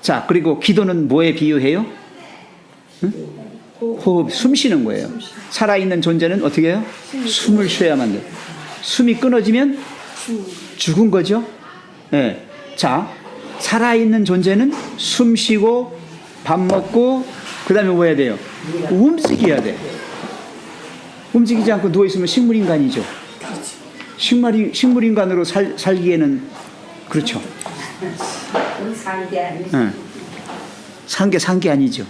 자, 그리고 기도는 뭐에 비유해요? 응? 호흡, 숨 쉬는 거예요. 살아있는 존재는 어떻게 해요? 숨을 쉬어야만 돼요. 숨이 끊어지면 죽은 거죠. 예. 자, 살아있는 존재는 숨 쉬고 밥 먹고 그 다음에 뭐 해야 돼요? 움직여야 돼. 움직이지 않고 누워있으면 식물인간이죠. 식물인간으로 살기에는 그렇죠. 산 게 아니죠.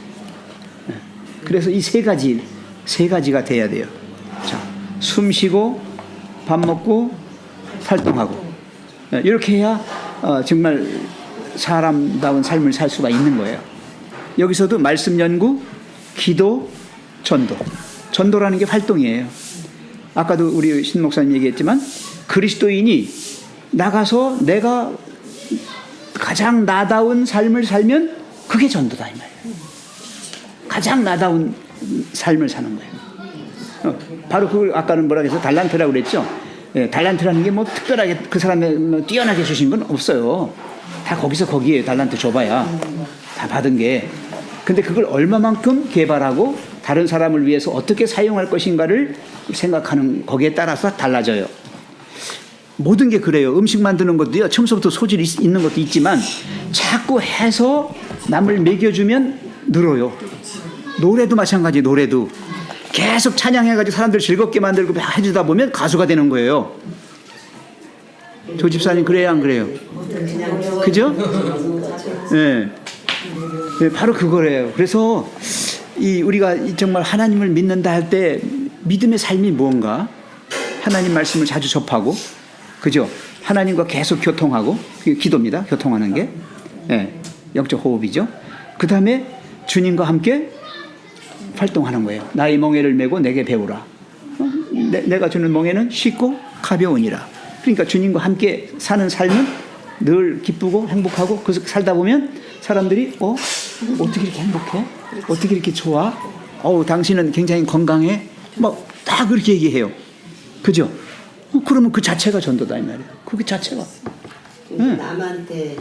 그래서 이 세 가지가 돼야 돼요. 자, 숨 쉬고 밥 먹고 활동하고 이렇게 해야 정말 사람다운 삶을 살 수가 있는 거예요. 여기서도 말씀 연구, 기도, 전도. 전도라는 게 활동이에요. 아까도 우리 신 목사님 얘기했지만 그리스도인이 나가서 내가 가장 나다운 삶을 살면 그게 전도다 이 말이에요. 가장 나다운 삶을 사는 거예요. 바로 그걸 아까는 뭐라 해서 달란트라고 그랬죠. 예, 달란트라는 게 뭐 특별하게 그 사람에 뭐 뛰어나게 주신 건 없어요. 다 거기서 거기에 달란트 줘봐야 다 받은 게. 근데 그걸 얼마만큼 개발하고 다른 사람을 위해서 어떻게 사용할 것인가를 생각하는 거기에 따라서 달라져요. 모든 게 그래요. 음식 만드는 것도요. 처음부터 소질이 있는 것도 있지만 자꾸 해서 남을 먹여주면 늘어요. 노래도 마찬가지. 노래도 계속 찬양해가지고 사람들 즐겁게 만들고 해주다 보면 가수가 되는 거예요. 조 집사님 그래요 안 그래요? 그죠? 네. 네, 바로 그거래요. 그래서 우리가 정말 하나님을 믿는다 할 때 믿음의 삶이 무언가? 하나님 말씀을 자주 접하고, 그죠? 하나님과 계속 교통하고, 그게 기도입니다. 교통하는 게. 네, 영적 호흡이죠. 그 다음에 주님과 함께 활동하는 거예요. 나의 멍에를 메고 내게 배우라. 내가 주는 멍에는 쉽고 가벼우니라. 그러니까 주님과 함께 사는 삶은 늘 기쁘고 행복하고 그 살다 보면 사람들이 어떻게 이렇게 행복해? 어떻게 이렇게 좋아? 당신은 굉장히 건강해? 막 다 그렇게 얘기해요. 그죠? 그러면 그 자체가 전도다 이 말이에요. 그 자체가. 남한테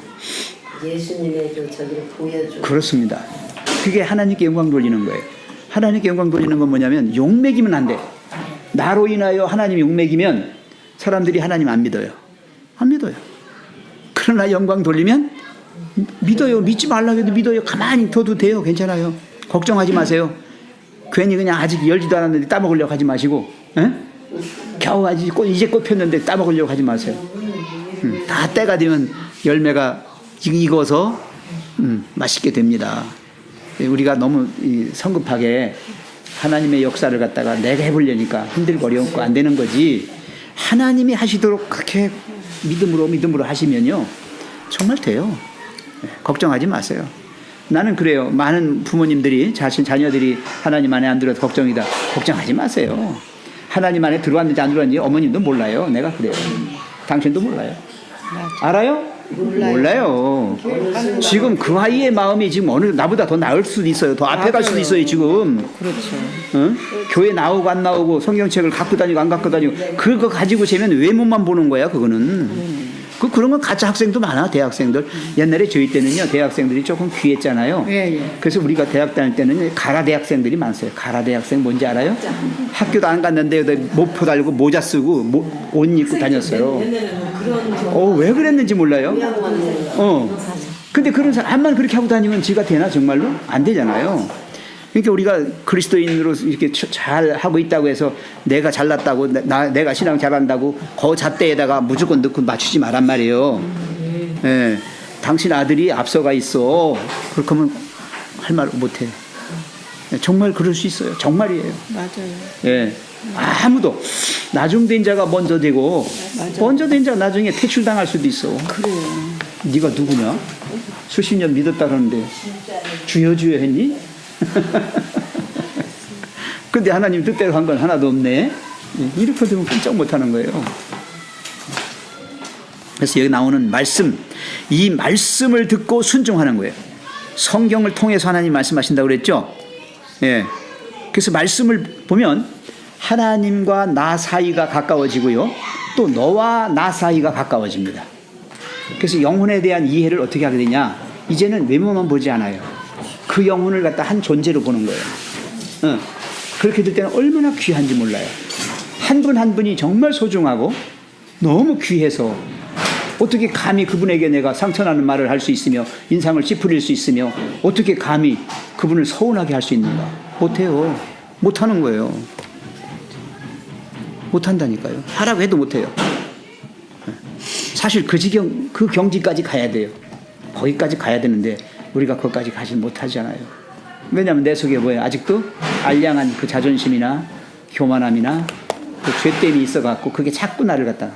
예수님의 그 저기를 보여줘. 그렇습니다. 그게 하나님께 영광 돌리는 거예요. 하나님께 영광 돌리는 건 뭐냐면 욕먹이면 안 돼. 나로 인하여 하나님 욕먹이면 사람들이 하나님 안 믿어요. 안 믿어요. 그러나 영광 돌리면 믿어요. 믿지 말라고 해도 믿어요. 가만히 둬도 돼요. 괜찮아요. 걱정하지 마세요. 괜히 그냥 아직 열지도 않았는데 따먹으려고 하지 마시고, 에? 겨우 아직 이제 꽃 폈는데 따먹으려고 하지 마세요. 다 때가 되면 열매가 익어서 맛있게 됩니다. 우리가 너무 성급하게 하나님의 역사를 갖다가 내가 해보려니까 힘들고 어려운고 안 되는 거지. 하나님이 하시도록 그렇게 믿음으로 하시면요 정말 돼요. 걱정하지 마세요. 나는 그래요. 많은 부모님들이 자녀들이 하나님 안에 안 들어서 걱정이다. 걱정하지 마세요. 하나님 안에 들어왔는지 안 들어왔는지 어머님도 몰라요. 내가 그래요. 당신도 몰라요. 알아요? 몰라요. 지금 그 아이의 마음이 지금 어느 나보다 더 나을 수도 있어요. 더 앞에 갈 수도 있어요. 지금. 그렇죠. 응? 교회 나오고 안 나오고 성경책을 갖고 다니고 안 갖고 다니고 그거 가지고 재면 외모만 보는 거야. 그거는. 그런 건 가짜 학생도 많아. 대학생들. 옛날에 저희 때는요. 대학생들이 조금 귀했잖아요. 그래서 우리가 대학 다닐 때는 가라 대학생들이 많았어요. 가라 대학생 뭔지 알아요? 학교도 안 갔는데 모포 달고 모자 쓰고 옷 입고 다녔어요. 왜 그랬는지 몰라요. 근데 그런 사람 한만 그렇게 하고 다니면 지가 되나 정말로? 안 되잖아요. 그러니까 우리가 그리스도인으로 이렇게 잘 하고 있다고 해서 내가 잘났다고 내가 신앙 잘한다고 그 잣대에다가 무조건 넣고 맞추지 말란 말이에요. 예, 당신 아들이 앞서가 있어. 그렇게 하면 할 말 못해. 정말 그럴 수 있어요. 정말이에요. 맞아요. 예, 아무도 나중된 자가 먼저 되고 먼저 된 자가 나중에 퇴출당할 수도 있어. 그래요. 네가 누구냐? 수십 년 믿었다 그러는데 주여 했니? 근데 하나님 뜻대로 한 건 하나도 없네. 이렇게 되면 꼼짝 못하는 거예요. 그래서 여기 나오는 말씀, 이 말씀을 듣고 순종하는 거예요. 성경을 통해서 하나님 말씀하신다고 그랬죠. 예. 그래서 말씀을 보면 하나님과 나 사이가 가까워지고요, 또 너와 나 사이가 가까워집니다. 그래서 영혼에 대한 이해를 어떻게 하게 되냐? 이제는 외모만 보지 않아요. 그 영혼을 갖다 한 존재로 보는 거예요. 그렇게 될 때는 얼마나 귀한지 몰라요. 한 분 한 분이 정말 소중하고 너무 귀해서 어떻게 감히 그분에게 내가 상처나는 말을 할 수 있으며 인상을 찌푸릴 수 있으며 어떻게 감히 그분을 서운하게 할 수 있는가? 못해요. 못하는 거예요. 못한다니까요. 하라고 해도 못해요. 사실 그 경지까지 가야 돼요. 거기까지 가야 되는데 우리가 거기까지 가지 못하잖아요. 왜냐하면 내 속에 뭐예요? 아직도 알량한 그 자존심이나 교만함이나 그 죄됨이 있어갖고 그게 자꾸 나를 갖다가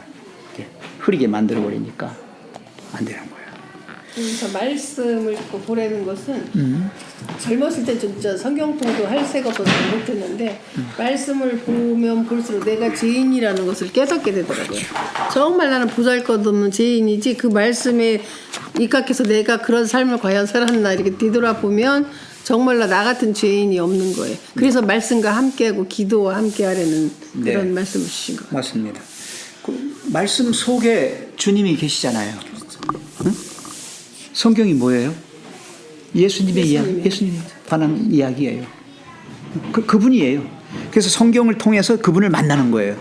흐리게 만들어버리니까. 안 되는 거예요. 저 말씀을 듣고 보라는 것은 젊었을 때 진짜 성경통도 할 새가 없어서 못했는데 말씀을 보면 볼수록 내가 죄인이라는 것을 깨닫게 되더라고요. 정말 나는 보잘것없는 죄인이지 그 말씀에 입각해서 내가 그런 삶을 과연 살았나 이렇게 뒤돌아보면 정말로 나 같은 죄인이 없는 거예요. 그래서 말씀과 함께하고 기도와 함께하려는 네. 그런 말씀을 주신 거예요. 맞습니다. 그 말씀 속에 주님이 계시잖아요. 응? 성경이 뭐예요? 예수님의 이야기, 예수님에 관한 이야기예요. 그분이에요. 그래서 성경을 통해서 그분을 만나는 거예요.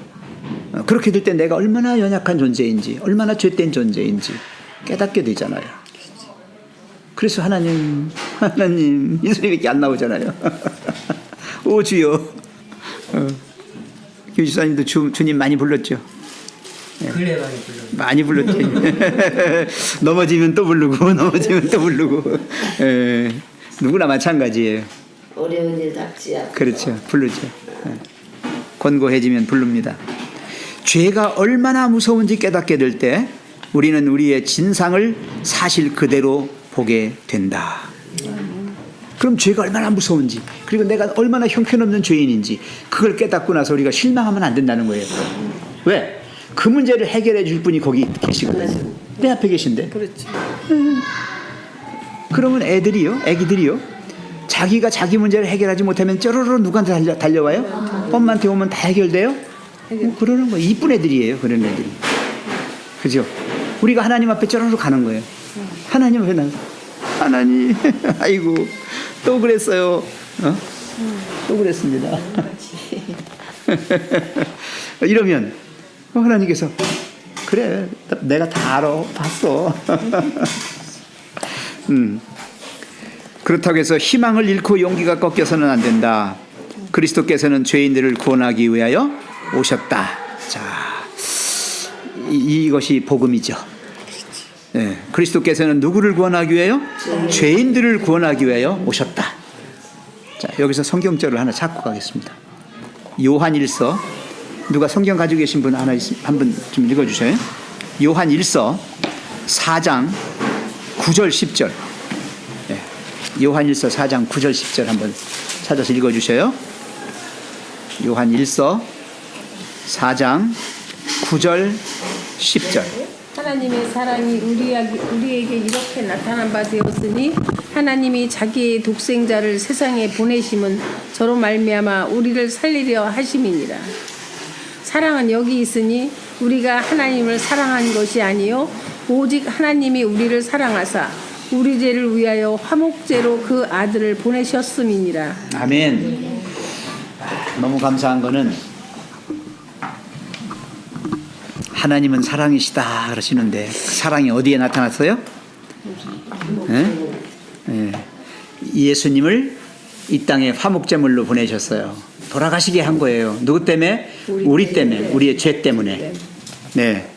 그렇게 될 때 내가 얼마나 연약한 존재인지, 얼마나 죄된 존재인지 깨닫게 되잖아요. 그래서 하나님 예수님밖에 안 나오잖아요. 오 주여. 김 지사님도 주님 많이 불렀죠. 그래 많이 불렀지. 넘어지면 또 부르고 넘어지면 또 부르고. 누구나 마찬가지예요. 어려운 일 닥지 않고. 그렇죠. 부르죠. 권고해지면 부릅니다. 죄가 얼마나 무서운지 깨닫게 될 때 우리는 우리의 진상을 사실 그대로 보게 된다. 그럼 죄가 얼마나 무서운지, 그리고 내가 얼마나 형편없는 죄인인지 그걸 깨닫고 나서 우리가 실망하면 안 된다는 거예요. 왜? 그 문제를 해결해 줄 분이 거기 계시거든요. 내 앞에 계신데. 그렇죠. 그러면 애기들이요. 자기가 자기 문제를 해결하지 못하면 쩌르르 누구한테 달려와요? 엄마한테 오면 다 해결돼요? 그러는 거예요. 이쁜 애들이에요. 그런 애들이. 그죠? 우리가 하나님 앞에 쩌르르 가는 거예요. 하나님 앞에 나서 하나님, 아이고 또 그랬어요. 또 그랬습니다. 이러면 하나님께서 그래 내가 다 알아 봤어. 그렇다고 해서 희망을 잃고 용기가 꺾여서는 안 된다. 그리스도께서는 죄인들을 구원하기 위하여 오셨다. 자, 이것이 복음이죠. 네, 그리스도께서는 누구를 구원하기 위하여? 죄인들을 구원하기 위하여 오셨다. 자, 여기서 성경절을 하나 찾고 가겠습니다. 요한일서, 누가 성경 가지고 계신 분 하나 한 분 좀 읽어주세요. 요한일서 4장 9절 10절. 네, 요한일서 4장 9절 10절 한번 찾아서 읽어주세요. 요한일서 4장 9절 10절. 하나님의 사랑이 우리에게 이렇게 나타난 바 되었으니 하나님이 자기의 독생자를 세상에 보내심은 저로 말미암아 우리를 살리려 하심이니라. 사랑은 여기 있으니 우리가 하나님을 사랑한 것이 아니요 오직 하나님이 우리를 사랑하사 우리 죄를 위하여 화목제로 그 아들을 보내셨음이니라. 아멘. 너무 감사한 거는 하나님은 사랑이시다 그러시는데 그 사랑이 어디에 나타났어요? 네? 네. 예수님을 이 땅에 화목제물로 보내셨어요. 돌아가시게 한 거예요. 누구 때문에? 우리 때문에, 우리의 죄 때문에. 네.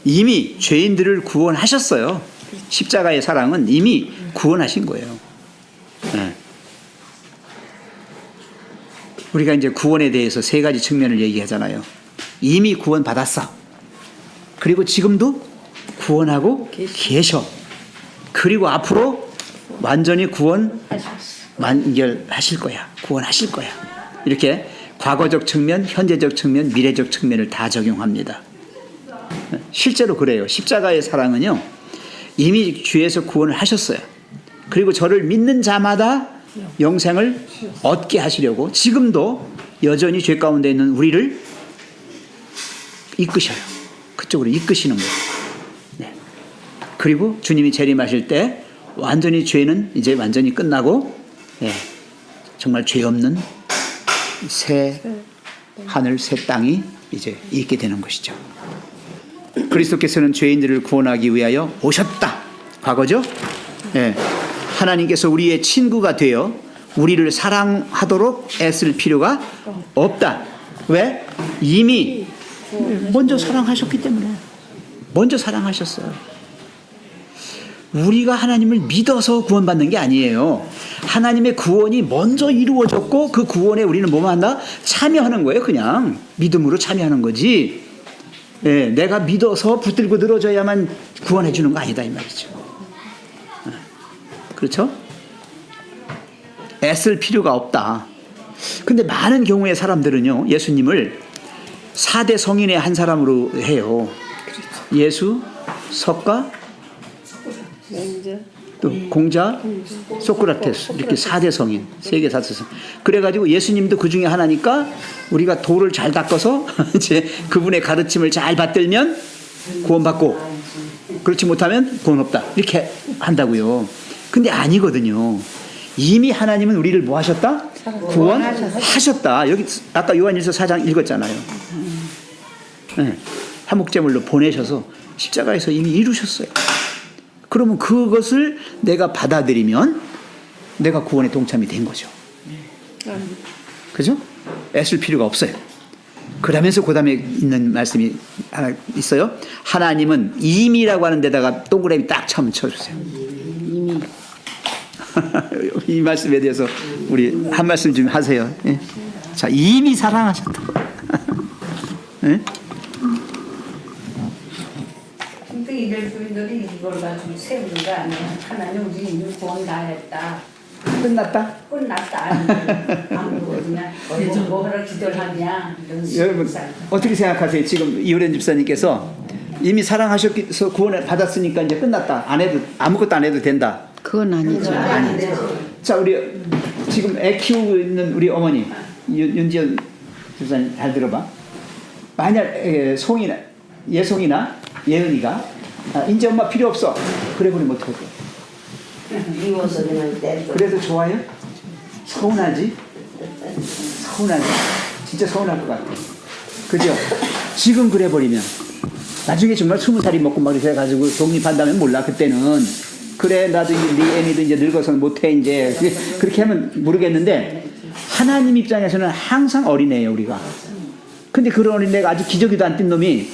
이미 죄인들을 구원하셨어요. 십자가의 사랑은 이미 구원하신 거예요. 네. 우리가 이제 구원에 대해서 세 가지 측면을 얘기하잖아요. 이미 구원받았어. 그리고 지금도 구원하고 계셔. 그리고 앞으로 완전히 구원 완결하실 거야. 구원하실 거야. 이렇게 과거적 측면, 현재적 측면, 미래적 측면을 다 적용합니다. 실제로 그래요. 십자가의 사랑은요, 이미 주에서 구원을 하셨어요. 그리고 저를 믿는 자마다 영생을 얻게 하시려고 지금도 여전히 죄 가운데 있는 우리를 이끄셔요. 그쪽으로 이끄시는 거예요. 네. 그리고 주님이 재림하실 때 완전히 죄는 이제 완전히 끝나고, 네, 정말 죄 없는 새 하늘, 새 땅이 이제 있게 되는 것이죠. 그리스도께서는 죄인들을 구원하기 위하여 오셨다. 과거죠? 네. 하나님께서 우리의 친구가 되어 우리를 사랑하도록 애쓸 필요가 없다. 왜? 이미 먼저 사랑하셨기 때문에. 먼저 사랑하셨어요. 우리가 하나님을 믿어서 구원받는 게 아니에요. 하나님의 구원이 먼저 이루어졌고 그 구원에 우리는 뭐만 한다? 참여하는 거예요. 그냥 믿음으로 참여하는 거지. 예, 내가 믿어서 붙들고 늘어져야만 구원해 주는 거 아니다 이 말이죠. 그렇죠? 애쓸 필요가 없다. 근데 많은 경우에 사람들은요, 예수님을 4대 성인의 한 사람으로 해요. 예수, 석가, 또 공자, 소크라테스, 이렇게 4대 성인, 세계 4대 성인. 그래가지고 예수님도 그 중에 하나니까 우리가 도를 잘 닦아서 이제 그분의 가르침을 잘 받들면 구원받고, 그렇지 못하면 구원 없다, 이렇게 한다고요. 근데 아니거든요. 이미 하나님은 우리를 뭐 하셨다? 구원하셨다. 여기 아까 요한일서 4장 읽었잖아요. 네, 화목제물로 보내셔서 십자가에서 이미 이루셨어요. 그러면 그것을 내가 받아들이면 내가 구원에 동참이 된 거죠. 그죠? 애쓸 필요가 없어요. 그러면서 그 다음에 있는 말씀이 하나 있어요. 하나님은 이미라고 하는 데다가 동그라미 딱 쳐주세요. 이미. 이 말씀에 대해서 우리 한 말씀 좀 하세요. 예? 자, 이미 사랑하셨다. 예? 근데 이들 주인들이 이걸 가지고 세우는 거 아니야. 하나님 우리 이미 구원 다 했다. 끝났다? 끝났다. 아무도 그냥 뭐하러 기도를 하냐. 이런 여러분 어떻게 생각하세요? 지금 이효련 집사님께서 이미 사랑하셔서 구원을 받았으니까 이제 끝났다. 안 해도 아무것도 안 해도 된다. 그건 아니죠. 자, 우리 지금 애 키우고 있는 우리 어머니 윤지연 집사님 잘 들어봐. 만약 송이나 예송이나 예은이가 이제 엄마 필요 없어. 그래 버리면 어떡할 거야? 미워서 그냥 때. 그래도 좋아요? 서운하지? 서운하지? 진짜 서운할 것 같아. 그죠? 지금 그래 버리면 나중에 정말 20살이 먹고 막 이렇게 해가지고 독립한다면 몰라. 그때는 그래 나도 이제 네 애미도 이제 늙어서는 못해 이제 그렇게 하면 모르겠는데, 하나님 입장에서는 항상 어린애예요 우리가. 근데 그런 어린애가 아직 기저귀도 안 뗀 놈이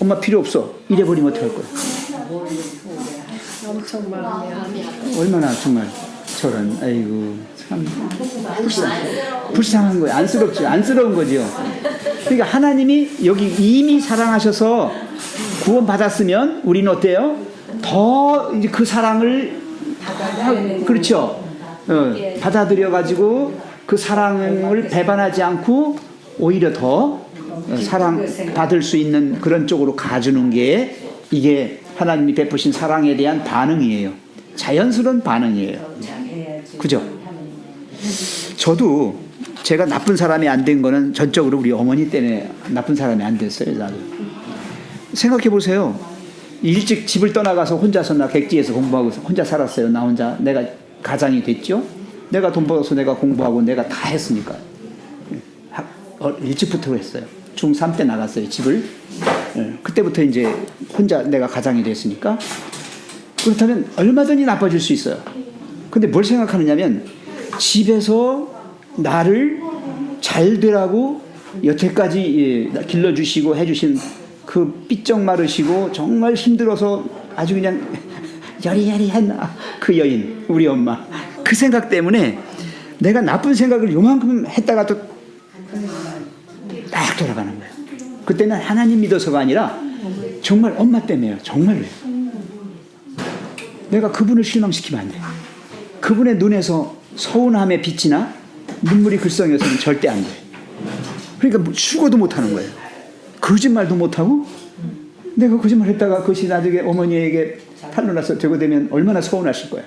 엄마 필요 없어 이래 버리면 어떡할 거야? 엄청 마음이 얼마나 정말 저런, 아이고 참 불쌍한 거예요. 안쓰럽죠. 안쓰러운 거죠. 그러니까 하나님이 여기 이미 사랑하셔서 구원 받았으면 우리는 어때요? 더 이제 그 사랑을 그렇죠. 받아들여 가지고 그 사랑을 배반하지 않고 오히려 더 사랑 받을 수 있는 그런 쪽으로 가주는 게 이게 하나님이 베푸신 사랑에 대한 반응이에요. 자연스러운 반응이에요. 그죠? 저도 제가 나쁜 사람이 안 된 거는 전적으로 우리 어머니 때문에 나쁜 사람이 안 됐어요. 나도. 생각해 보세요. 일찍 집을 떠나가서 혼자서 나 객지에서 공부하고 혼자 살았어요. 나 혼자. 내가 가장이 됐죠. 내가 돈 벌어서 내가 공부하고 내가 다 했으니까. 일찍부터 했어요. 중3 때 나갔어요. 집을. 그때부터 이제 혼자 내가 가장이 됐으니까. 그렇다면 얼마든지 나빠질 수 있어요. 근데 뭘 생각하느냐면 집에서 나를 잘 되라고 여태까지 길러주시고 해주신 그 삐쩍 마르시고 정말 힘들어서 아주 그냥 여리여리한 그 여인, 우리 엄마. 그 생각 때문에 내가 나쁜 생각을 요만큼 했다가 또 딱 돌아가는 거예요. 그때는 하나님 믿어서가 아니라 정말 엄마 때문에요. 정말로. 내가 그분을 실망시키면 안 돼. 그분의 눈에서 서운함의 빛이나 눈물이 글썽여서는 절대 안 돼. 그러니까 뭐 죽어도 못하는 거예요. 거짓말도 못하고, 내가 거짓말했다가 그것이 나중에 어머니에게 탄로나서 되고 되면 얼마나 서운하실 거야.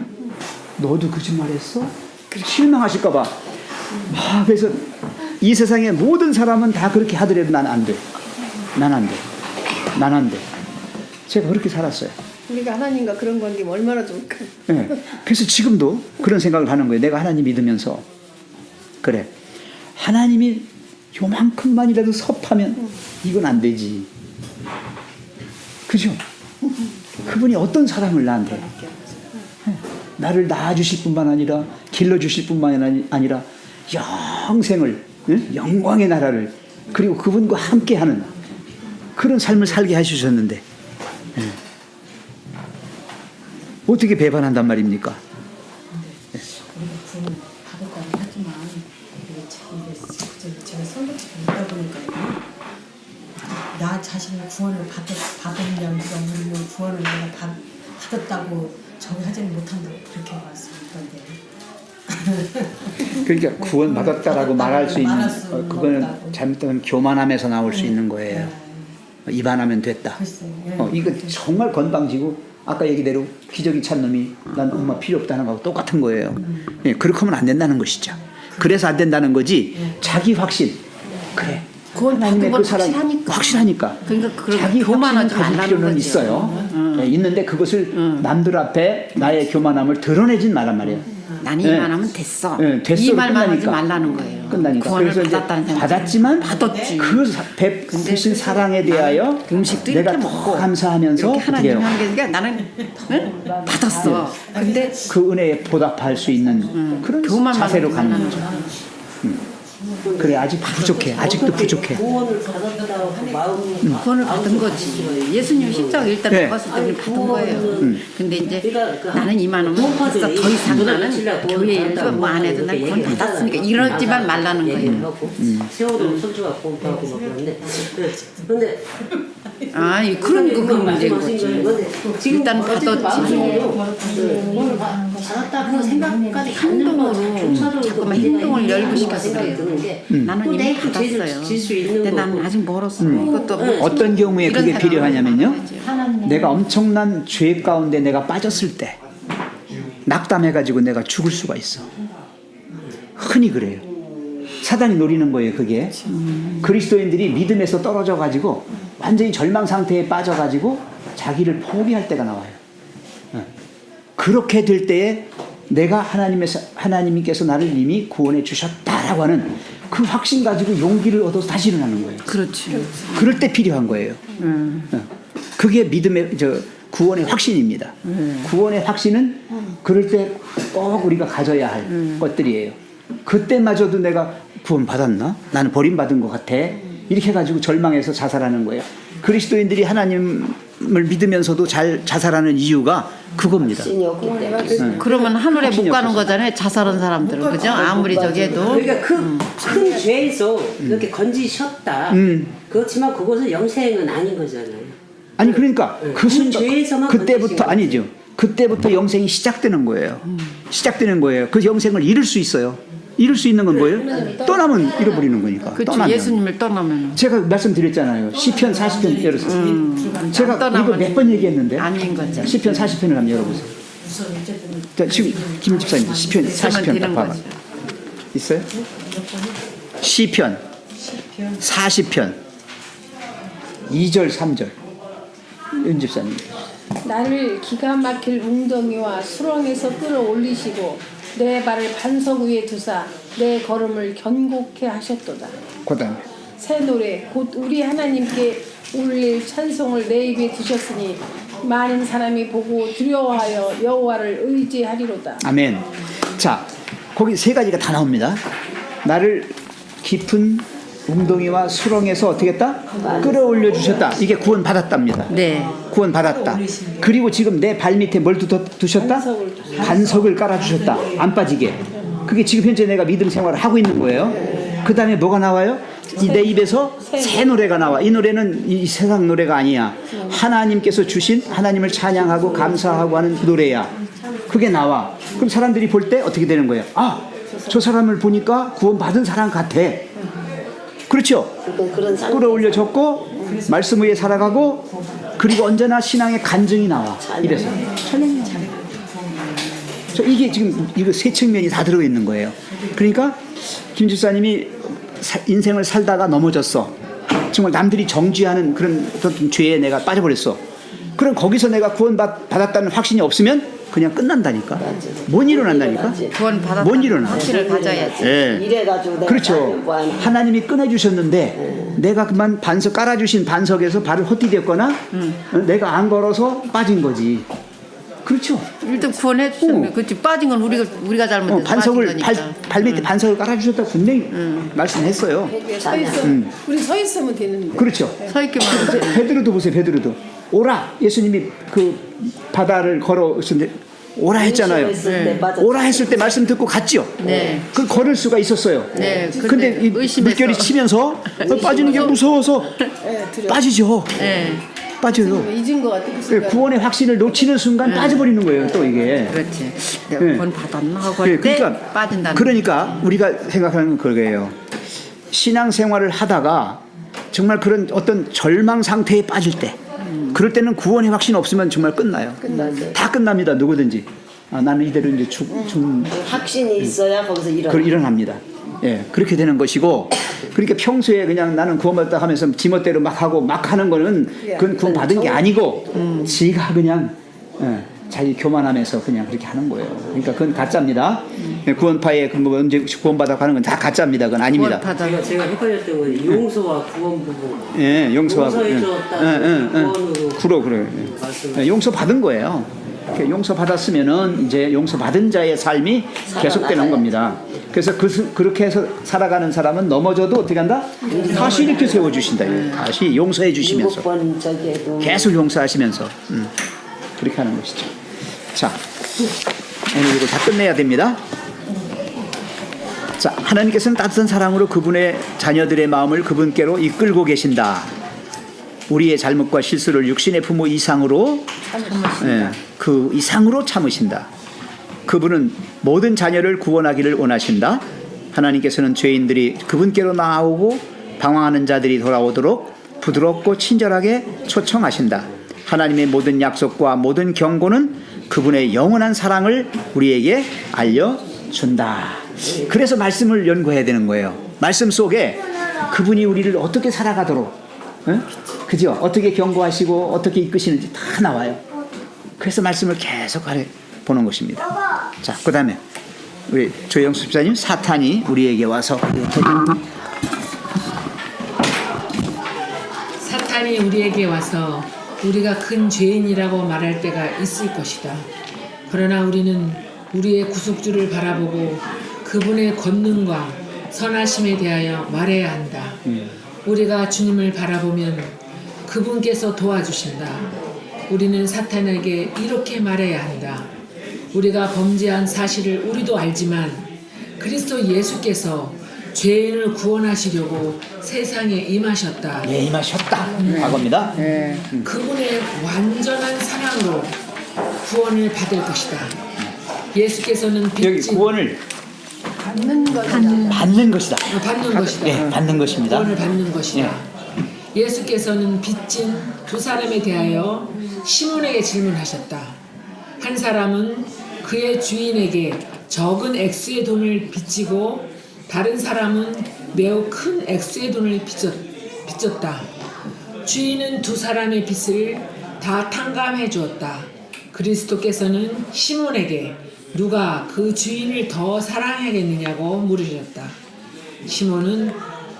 너도 거짓말했어? 실망하실까 봐. 그래서 이 세상의 모든 사람은 다 그렇게 하더라도 난 안 돼. 난 안 돼. 난 안 돼. 제가 그렇게 살았어요. 우리가 하나님과 그런 관계면 얼마나 좋을까. 네. 그래서 지금도 그런 생각을 하는 거예요. 내가 하나님 믿으면서 그래, 하나님이 요만큼만이라도 섭하면 이건 안 되지. 그죠? 그분이 어떤 사랑을 나한테, 나를 낳아주실 뿐만 아니라 길러주실 뿐만 아니라 영생을, 영광의 나라를, 그리고 그분과 함께하는 그런 삶을 살게 해주셨는데 어떻게 배반한단 말입니까? 제가 성격이 있다 보니까 나 자신을 구원을 받았냐 누가 물으면 구원을 내가 받았다고 저기 하지는 못한다고 그렇게 말씀하던데. 그러니까 구원 받았다라고 말할 수 있는 말할 수 그거는 없다고. 잘못하면 교만함에서 나올 수 있는 거예요. 입안하면 됐다. 글쎄, 예. 이거 정말 건방지고 아까 얘기대로 기저귀 찬 놈이 난 엄마 필요 없다는 거하고 똑같은 거예요. 예, 그렇게 하면 안 된다는 것이죠. 그래서 안 된다는 거지. 자기 확신. 그래. 그건 하나님의 그건 그 사랑 확실하니까. 확실하니까. 그러니까 그런 자기 교만하지 확신을 가질 말라는 필요는 거죠. 있어요. 예, 있는데 그것을 남들 앞에 나의 교만함을 드러내진 말란 말이에요. 난 예. 이만 하면 됐어. 예, 됐어로 이 말만 하지 끝나니까. 말라는 거예요. 끝나니까. 구원을 그래서 이제 받았다는 생각. 받았지만 받았지. 그 베푸신 사랑에 대하여 음식도 내가 이렇게 더 먹고 감사하면서 이렇게 어떻게 하나님 해요? 하는 게 그러니까 나는 응? 받았어. 근데 그 은혜에 보답할 수 있는 그런 교만만 자세로 하지 가는 말라는 거죠. 그래 아직 부족해. 아직도 부족해. 구원을 받았다고 마음이 구원을 받은 거지. 예수님 십자가 일단 네. 먹었을 때 우리 받은 거예요. 근데 이제 그러니까 나는 이만하면 됐어. 더 이상 나는 교회 일도 뭐 안 해도 난 구원 받았으니까 이러지만 말라는 거예요. 세월호 선주가 공부하고 막 그런데 근데 아, 그런 거 문제인 거지. 일단 받았지. 받았다고 생각까지 행동으로 자꾸만 행동을 열부시켜서 그래요. 나는 이미 받았어요. 근데 나는 아직 멀었어. 이것도 어떤 경우에 이런 그게 사람은 필요하냐면요. 하나님 내가 엄청난 죄 가운데 내가 빠졌을 때 낙담해가지고 내가 죽을 수가 있어. 흔히 그래요. 사단이 노리는 거예요. 그게 그리스도인들이 믿음에서 떨어져가지고 완전히 절망 상태에 빠져가지고 자기를 포기할 때가 나와요. 그렇게 될 때에 내가 하나님께서 나를 이미 구원해 주셨다라고 하는 그 확신 가지고 용기를 얻어서 다시 일어나는 거예요. 그렇지. 그럴 때 필요한 거예요. 그게 믿음의 구원의 확신입니다. 구원의 확신은 그럴 때 꼭 우리가 가져야 할 것들이에요. 그때마저도 내가 구원 받았나? 나는 버림받은 것 같아. 이렇게 해가지고 절망해서 자살하는 거예요. 그리스도인들이 하나님을 믿으면서도 잘 자살하는 이유가 그겁니다. 그러면 하늘에 못 확신이 가는 없어서. 거잖아요. 자살한 사람들은 그죠? 아무리 저기 해도. 그러니까 큰 죄에서 이렇게 건지셨다. 그렇지만 그것은 영생은 아닌 거잖아요. 아니 그러니까 그 순간 죄에서만 그때부터 건드신 아니죠. 그때부터 영생이 시작되는 거예요. 시작되는 거예요. 그 영생을 잃을 수 있어요. 잃을 수 있는 건 뭐예요? 떠나면 잃어버리는 거니까. 그렇죠. 떠나면. 예수님을 떠나면. 제가 말씀드렸잖아요. 시편 40편 열어보세요. 제가 이거 떠나면 몇 번 얘기했는데 아닌 거죠. 시편 40편을 한번 열어보세요. 자, 지금 김 집사님 시편 40편 딱 되는 봐봐. 거지. 있어요? 시편 40편 2절 3절 윤 집사님. 나를 기가 막힐 웅덩이와 수렁에서 끌어올리시고 내 발을 반석 위에 두사 내 걸음을 견고케 하셨도다. 그다음에 새 노래 곧 우리 하나님께 울릴 찬송을 내 입에 두셨으니 많은 사람이 보고 두려워하여 여호와를 의지하리로다. 아멘. 자, 거기 세 가지가 다 나옵니다. 나를 깊은 웅덩이와 수렁에서 어떻게 했다? 끌어올려 주셨다. 이게 구원 받았답니다. 네. 구원 받았다. 그리고 지금 내 발 밑에 뭘 두셨다? 반석을 깔아 주셨다. 안 빠지게. 그게 지금 현재 내가 믿음 생활을 하고 있는 거예요. 그 다음에 뭐가 나와요? 내 입에서 새 노래가 나와. 이 노래는 이 세상 노래가 아니야. 하나님께서 주신 하나님을 찬양하고 감사하고 하는 노래야. 그게 나와. 그럼 사람들이 볼 때 어떻게 되는 거예요? 아, 저 사람을 보니까 구원 받은 사람 같아. 그렇죠? 끌어올려졌고 말씀 위에 살아가고 그리고 언제나 신앙의 간증이 나와. 이래서 이게 지금 이거 세 측면이 다 들어 있는 거예요. 그러니까 김 집사님이 인생을 살다가 넘어졌어. 정말 남들이 정죄하는 그런 어떤 죄에 내가 빠져버렸어. 그럼 거기서 내가 구원 받았다는 확신이 없으면 그냥 끝난다니까. 못 일어난다니까. 구원 못 받았다는 일어나. 확신을 가져야지. 예. 이래가지고 내가 그렇죠. 하나님이 꺼내주셨는데 내가 그만 반석 깔아주신 반석에서 발을 헛디뎠거나 내가 안 걸어서 빠진 거지. 그렇죠. 일단 구원해 주셨네. 그렇지. 빠진 건 우리가 잘못해서 반석을 빠진 거니까. 발 밑에 반석을 깔아주셨다 분명히 말씀했어요. 서 있어. 우리 서 있으면 되는데. 그렇죠. 서 있기만 하면 베드로도 보세요. 베드로도 오라. 예수님이 그 바다를 걸어오셨는데 오라 했잖아요. 했을 때 맞았죠. 오라 했을 때 말씀 듣고 갔지요. 네. 그 걸을 수가 있었어요. 네, 근데 이 의심해서. 물결이 치면서 빠지는 게 무서워서 빠지죠. 네. 빠져요. 잊은 것 같아. 그 그 순간. 구원의 확신을 놓치는 순간 빠져버리는 거예요. 또 이게. 그렇지. 네. 내가 번 받았나 하고 할 때 빠진다는. 그러니까 우리가 생각하는 건 그거예요. 신앙생활을 하다가 정말 그런 어떤 절망 상태에 빠질 때, 그럴 때는 구원의 확신 없으면 정말 끝나요. 다 끝납니다. 누구든지. 아, 나는 이대로 이제 확신이 있어야 거기서 일어납니다. 예, 그렇게 되는 것이고, 그러니까 평소에 그냥 나는 구원받았다 하면서 지멋대로 막 하고 막 하는 거는 그건 구원 받은 게 아니고, 지가 그냥 자기 교만하면서 그냥 그렇게 하는 거예요. 그러니까 그건 가짜입니다. 구원파에 그런 거 언제 구원받아 가는 건 다 가짜입니다. 그건 아닙니다. 제가 헷갈렸던 건 용서와 구원 부분. 예, 용서하고. 구원으로. 그래. 예, 용서 받은 거예요. 용서 받았으면은 이제 용서 받은 자의 삶이 계속되는 겁니다. 그래서 그렇게 해서 살아가는 사람은 넘어져도 어떻게 한다? 다시 이렇게 세워주신다. 다시 용서해 주시면서. 7번 저기에도. 계속 용서하시면서. 그렇게 하는 것이죠. 자, 오늘 이거 다 끝내야 됩니다. 자, 하나님께서는 따뜻한 사랑으로 그분의 자녀들의 마음을 그분께로 이끌고 계신다. 우리의 잘못과 실수를 육신의 부모 이상으로 그 이상으로 참으신다. 그분은 모든 자녀를 구원하기를 원하신다. 하나님께서는 죄인들이 그분께로 나오고 방황하는 자들이 돌아오도록 부드럽고 친절하게 초청하신다. 하나님의 모든 약속과 모든 경고는 그분의 영원한 사랑을 우리에게 알려준다. 그래서 말씀을 연구해야 되는 거예요. 말씀 속에 그분이 우리를 어떻게 살아가도록, 그죠? 어떻게 경고하시고 어떻게 이끄시는지 다 나와요. 그래서 말씀을 계속 보는 것입니다. 자, 그 다음에 우리 조영수 집사님, 사탄이 우리에게 와서 사탄이 우리에게 와서 우리가 큰 죄인이라고 말할 때가 있을 것이다. 그러나 우리는 우리의 구속주를 바라보고 그분의 권능과 선하심에 대하여 말해야 한다. 우리가 주님을 바라보면 그분께서 도와주신다. 우리는 사탄에게 이렇게 말해야 한다. 우리가 범죄한 사실을 우리도 알지만 그리스도 예수께서 죄인을 구원하시려고 세상에 임하셨다. 예, 임하셨다. 과거입니다. 그분의 완전한 사랑으로 구원을 받을 것이다. 예수께서는 여기 빚진 구원을 받는 것이다. 받는 것이다. 받는 것이다. 예, 받는 것입니다. 구원을 받는 것이다. 예수께서는 빚진 두 사람에 대하여 시몬에게 질문하셨다. 한 사람은 그의 주인에게 적은 액수의 돈을 빚지고 다른 사람은 매우 큰 액수의 돈을 빚졌다. 주인은 두 사람의 빚을 다 탕감해 주었다. 그리스도께서는 시몬에게 누가 그 주인을 더 사랑하겠느냐고 물으셨다. 시몬은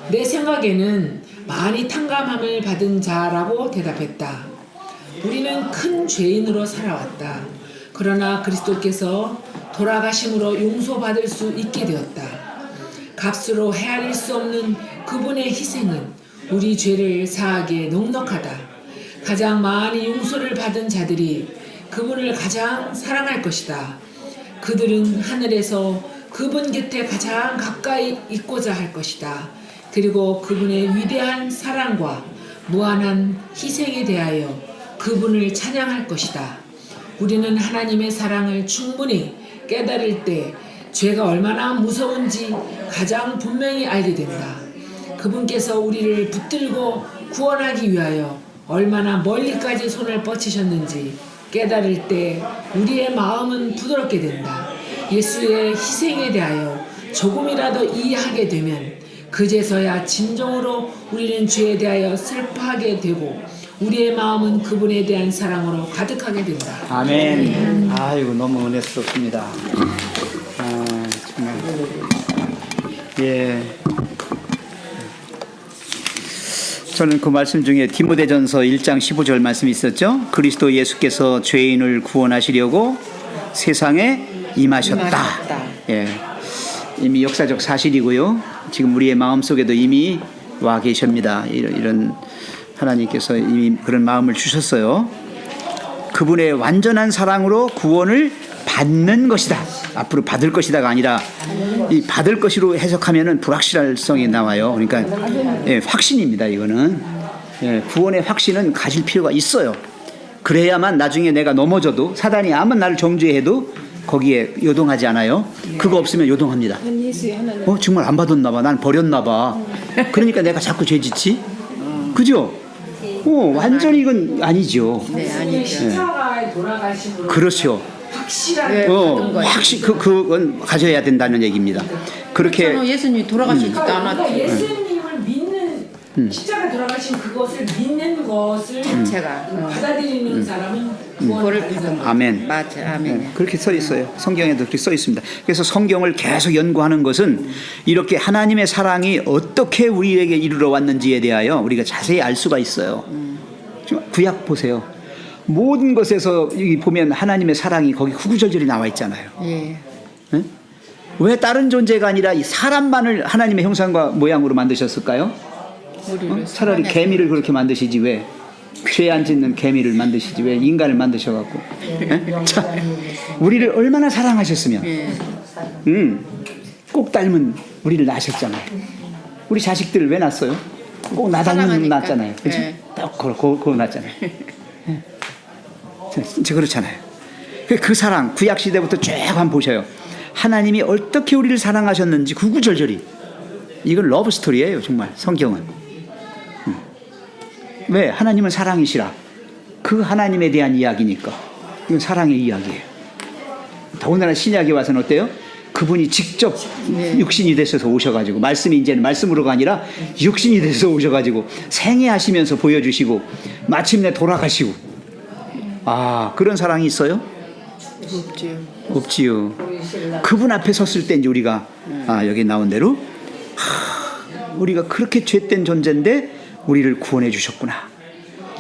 내 생각에는 많이 탕감함을 받은 자라고 대답했다. 우리는 큰 죄인으로 살아왔다. 그러나 그리스도께서 돌아가심으로 용서받을 수 있게 되었다. 값으로 헤아릴 수 없는 그분의 희생은 우리 죄를 사하기에 넉넉하다. 가장 많이 용서를 받은 자들이 그분을 가장 사랑할 것이다. 그들은 하늘에서 그분 곁에 가장 가까이 있고자 할 것이다. 그리고 그분의 위대한 사랑과 무한한 희생에 대하여 그분을 찬양할 것이다. 우리는 하나님의 사랑을 충분히 깨달을 때 죄가 얼마나 무서운지 가장 분명히 알게 된다. 그분께서 우리를 붙들고 구원하기 위하여 얼마나 멀리까지 손을 뻗치셨는지 깨달을 때 우리의 마음은 부드럽게 된다. 예수의 희생에 대하여 조금이라도 이해하게 되면 그제서야 진정으로 우리는 죄에 대하여 슬퍼하게 되고 우리의 마음은 그분에 대한 사랑으로 가득하게 된다. 아멘. 아이고, 너무 은혜스럽습니다. 아, 정말. 예. 저는 그 말씀 중에 디모데전서 1장 15절 말씀이 있었죠. 그리스도 예수께서 죄인을 구원하시려고 세상에 임하셨다. 예. 이미 역사적 사실이고요. 지금 우리의 마음속에도 이미 와 계십니다. 이런 하나님께서 이미 그런 마음을 주셨어요. 그분의 완전한 사랑으로 구원을 받는 것이다. 앞으로 받을 것이다가 아니라 이 받을 것으로 해석하면은 불확실성이 나와요. 그러니까 예, 확신입니다. 이거는 예, 구원의 확신은 가질 필요가 있어요. 그래야만 나중에 내가 넘어져도 사단이 아무리 나를 정죄해도 거기에 요동하지 않아요. 그거 없으면 요동합니다. 예수의 하나님. 정말 안 받았나 봐. 난 버렸나 봐. 그러니까 내가 자꾸 죄짓지. 그죠? 완전히 이건 아니죠. 네, 아니죠. 십자가에 돌아가심으로 그렇죠. 확실하게 그건 가져야 된다는 얘기입니다. 그렇게 그렇잖아, 예수님이 돌아가시지도 않았지. 그러니까 예수님을 믿는 십자가 돌아가신 그것을 믿는 것을 제가 받아들이는 사람은 구원을 받는 거예요. 아멘. 맞아, 아멘. 네, 그렇게 써 있어요. 성경에도 그렇게 써 있습니다. 그래서 성경을 계속 연구하는 것은 이렇게 하나님의 사랑이 어떻게 우리에게 이르러 왔는지에 대하여 우리가 자세히 알 수가 있어요. 구약 보세요. 모든 것에서 여기 보면 하나님의 사랑이 거기 구구절절히 나와 있잖아요. 예. 네? 왜 다른 존재가 아니라 이 사람만을 하나님의 형상과 모양으로 만드셨을까요? 차라리 개미를 그렇게 만드시지 왜 죄 안 짓는 개미를 만드시지 왜 인간을 만드셔갖고 자, 우리를 얼마나 사랑하셨으면 꼭 닮은 우리를 낳으셨잖아요. 우리 자식들을 왜 낳았어요? 꼭 나 닮은 낳았잖아요. 그렇지? 네. 딱 그거 낳았잖아요. 진짜 그렇잖아요. 그 사랑 구약 시대부터 쭉 한번 보셔요. 하나님이 어떻게 우리를 사랑하셨는지 구구절절히 이건 러브 스토리예요. 정말 성경은. 왜? 하나님은 사랑이시라. 그 하나님에 대한 이야기니까. 이건 사랑의 이야기예요. 더군다나 신약에 와서는 어때요? 그분이 직접 육신이 되셔서 오셔가지고 말씀이 이제는 말씀으로가 아니라 육신이 되셔서 오셔가지고 생애하시면서 보여주시고 마침내 돌아가시고 그런 사랑이 있어요? 없지요. 그분 앞에 섰을 때 이제 우리가 여기 나온 대로 우리가 그렇게 죄된 존재인데 우리를 구원해 주셨구나.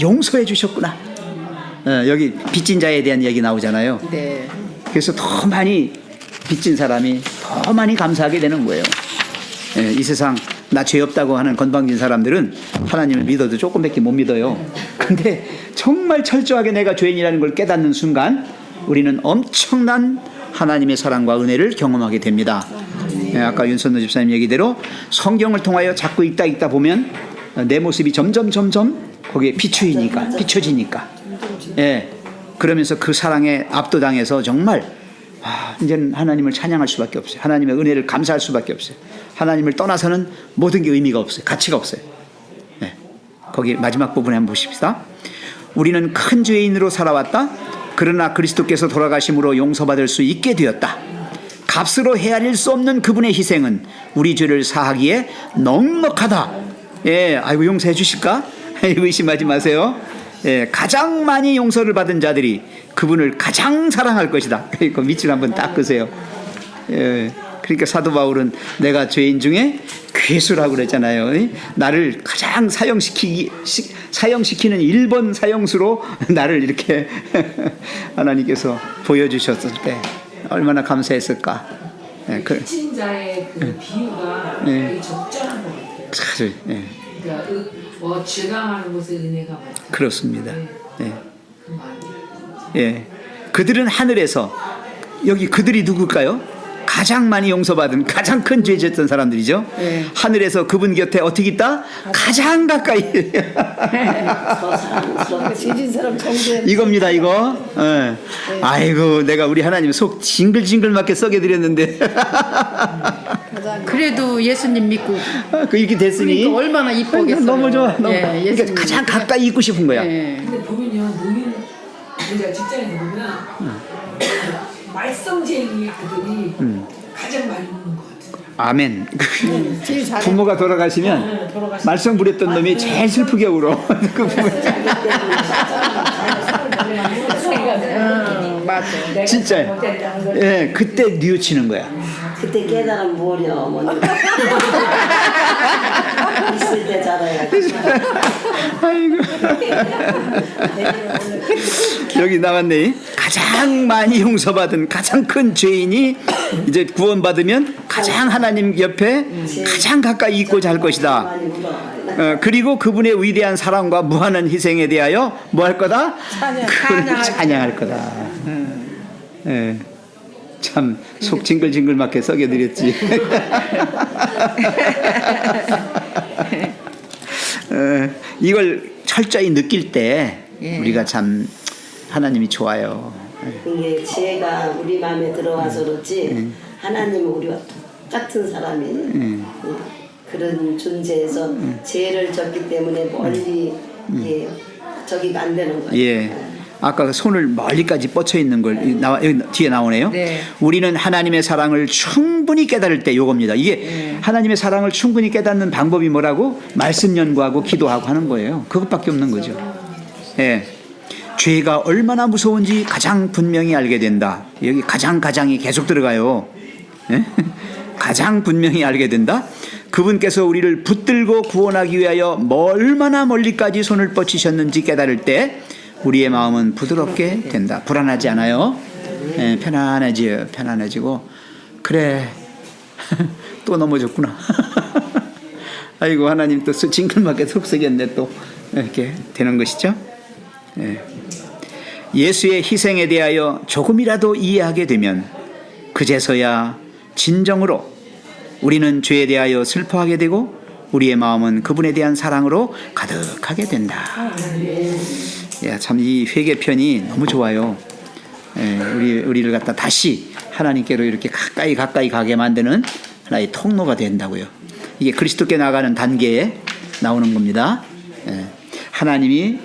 용서해 주셨구나. 여기 빚진 자에 대한 얘기 나오잖아요. 네. 그래서 더 많이 빚진 사람이 더 많이 감사하게 되는 거예요. 이 세상 나 죄 없다고 하는 건방진 사람들은 하나님을 믿어도 조금밖에 못 믿어요. 근데 정말 철저하게 내가 죄인이라는 걸 깨닫는 순간 우리는 엄청난 하나님의 사랑과 은혜를 경험하게 됩니다. 아까 윤선노 집사님 얘기대로 성경을 통하여 자꾸 읽다 보면 내 모습이 점점 거기에 비춰지니까 그러면서 그 사랑에 압도당해서 정말 이제는 하나님을 찬양할 수밖에 없어요. 하나님의 은혜를 감사할 수밖에 없어요. 하나님을 떠나서는 모든 게 의미가 없어요. 가치가 없어요. 거기 마지막 부분에 한번 보십시다. 우리는 큰 죄인으로 살아왔다. 그러나 그리스도께서 돌아가심으로 용서받을 수 있게 되었다. 값으로 헤아릴 수 없는 그분의 희생은 우리 죄를 사하기에 넉넉하다. 아이고 용서해 주실까? 의심하지 마세요. 가장 많이 용서를 받은 자들이 그분을 가장 사랑할 것이다. 그 밑줄 한번 닦으세요. 그러니까 사도 바울은 내가 죄인 중에 괴수라고 그랬잖아요. 나를 가장 사형시키는 1번 사형수로 나를 이렇게 하나님께서 보여주셨을 때 얼마나 감사했을까. 빚진 자의 그 비유가 되게 적절한 것 같아요. 그러니까 죄강하는 것에 은혜가 많다. 그렇습니다. 그 말이. 그들은 하늘에서 여기 그들이 누굴까요? 가장 많이 용서받은 가장 큰 죄 짓던 사람들이죠. 하늘에서 그분 곁에 어떻게 있다? 가장 가까이. 죄진 사람 정죄. 이겁니다, 이거. 아이고, 내가 우리 하나님 속 징글징글 맞게 썩여 드렸는데. 그래도 예수님 믿고 이렇게 됐으니. 그러니까 얼마나 이쁘겠어요. 너무 좋아. 너무. 예, 그러니까 가장 가까이 있고 싶은 거야. 근데 보면요, 노인 우리가 직장에서 보면 말썽쟁이 그들이 가장 많이 먹는 것 같아요. 아멘. 부모가 돌아가시면 말썽 부렸던 놈이 제일 슬프게 울어. 그 부모. 맞아. 진짜. 그때 뉘우치는 거야. 그때 깨달은 뭐냐 어머니. 있을 때 잘해야지. 아이고. 여기 나왔네. 가장 많이 용서받은 가장 큰 죄인이 이제 구원받으면 가장 하나님 옆에 가장 가까이 있고자 할 것이다. 그리고 그분의 위대한 사랑과 무한한 희생에 대하여 뭐 할 거다? 찬양할 거다. 참 속 징글징글 맞게 썩여드렸지. 이걸 철저히 느낄 때 우리가 참 하나님이 좋아요. 이게 지혜가 우리 마음에 들어와서 그렇지 하나님은 우리와 똑같은 사람이에요. 그런 존재에서 죄를 졌기 때문에 멀리 저기가 안 되는 거예요. 예. 아까 그 손을 멀리까지 뻗쳐 있는 걸 여기 뒤에 나오네요. 네. 우리는 하나님의 사랑을 충분히 깨달을 때 요겁니다. 이게 하나님의 사랑을 충분히 깨닫는 방법이 뭐라고? 말씀 연구하고 기도하고 하는 거예요. 그것밖에 없는 거죠. 예. 죄가 얼마나 무서운지 가장 분명히 알게 된다. 여기 가장이 계속 들어가요. 예? 가장 분명히 알게 된다. 그분께서 우리를 붙들고 구원하기 위하여 얼마나 멀리까지 손을 뻗치셨는지 깨달을 때 우리의 마음은 부드럽게 된다. 불안하지 않아요. 예, 편안해지고 그래 또 넘어졌구나. 아이고 하나님 또 징글맞게 속썩였네 또 이렇게 되는 것이죠. 예. 예수의 희생에 대하여 조금이라도 이해하게 되면 그제서야 진정으로 우리는 죄에 대하여 슬퍼하게 되고 우리의 마음은 그분에 대한 사랑으로 가득하게 된다. 야, 참 이 회개편이 너무 좋아요. 예, 우리를 갖다 다시 하나님께로 이렇게 가까이 가게 만드는 하나의 통로가 된다고요. 이게 그리스도께 나가는 단계에 나오는 겁니다. 예, 하나님이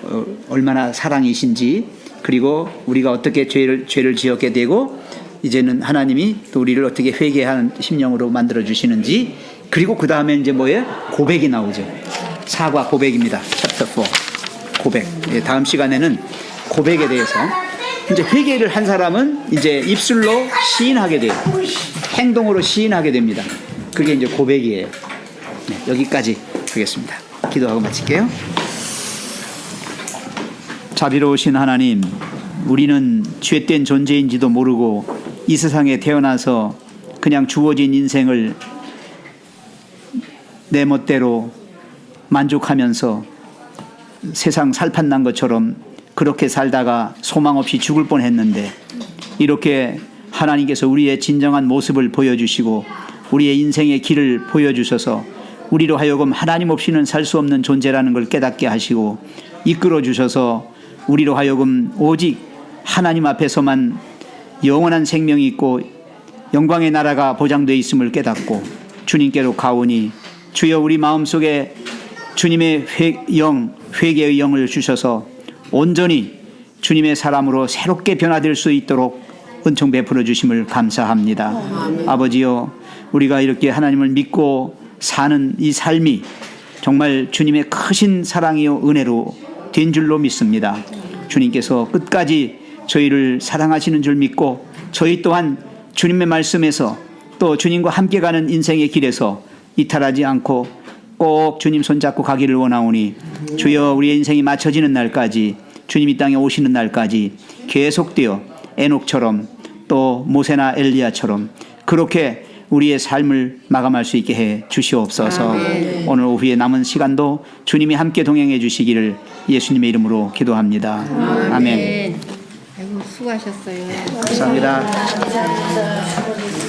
얼마나 사랑이신지 그리고 우리가 어떻게 죄를 지었게 되고 이제는 하나님이 또 우리를 어떻게 회개하는 심령으로 만들어 주시는지 그리고 그 다음에 이제 뭐예요? 고백이 나오죠. 사과 고백입니다. 챕터 4 고백. 예, 다음 시간에는 고백에 대해서 이제 회개를 한 사람은 이제 입술로 시인하게 돼요. 행동으로 시인하게 됩니다. 그게 이제 고백이에요. 네, 여기까지 하겠습니다. 기도하고 마칠게요. 자비로우신 하나님, 우리는 죄된 존재인지도 모르고 이 세상에 태어나서 그냥 주어진 인생을 내 멋대로 만족하면서 세상 살판난 것처럼 그렇게 살다가 소망 없이 죽을 뻔했는데 이렇게 하나님께서 우리의 진정한 모습을 보여주시고 우리의 인생의 길을 보여주셔서 우리로 하여금 하나님 없이는 살 수 없는 존재라는 걸 깨닫게 하시고 이끌어 주셔서 우리로 하여금 오직 하나님 앞에서만 영원한 생명이 있고 영광의 나라가 보장되어 있음을 깨닫고 주님께로 가오니 주여 우리 마음속에 주님의 회개의 영을 주셔서 온전히 주님의 사람으로 새롭게 변화될 수 있도록 은총 베풀어 주심을 감사합니다. 아버지여 우리가 이렇게 하나님을 믿고 사는 이 삶이 정말 주님의 크신 사랑이요 은혜로 된 줄로 믿습니다. 주님께서 끝까지 저희를 사랑하시는 줄 믿고 저희 또한 주님의 말씀에서 또 주님과 함께 가는 인생의 길에서 이탈하지 않고 꼭 주님 손잡고 가기를 원하오니 주여 우리의 인생이 맞춰지는 날까지 주님 이 땅에 오시는 날까지 계속되어 에녹처럼 또 모세나 엘리야처럼 그렇게 우리의 삶을 마감할 수 있게 해 주시옵소서. 아멘. 오늘 오후에 남은 시간도 주님이 함께 동행해 주시기를 예수님의 이름으로 기도합니다. 아멘. 아이고 수고하셨어요. 감사합니다. 감사합니다.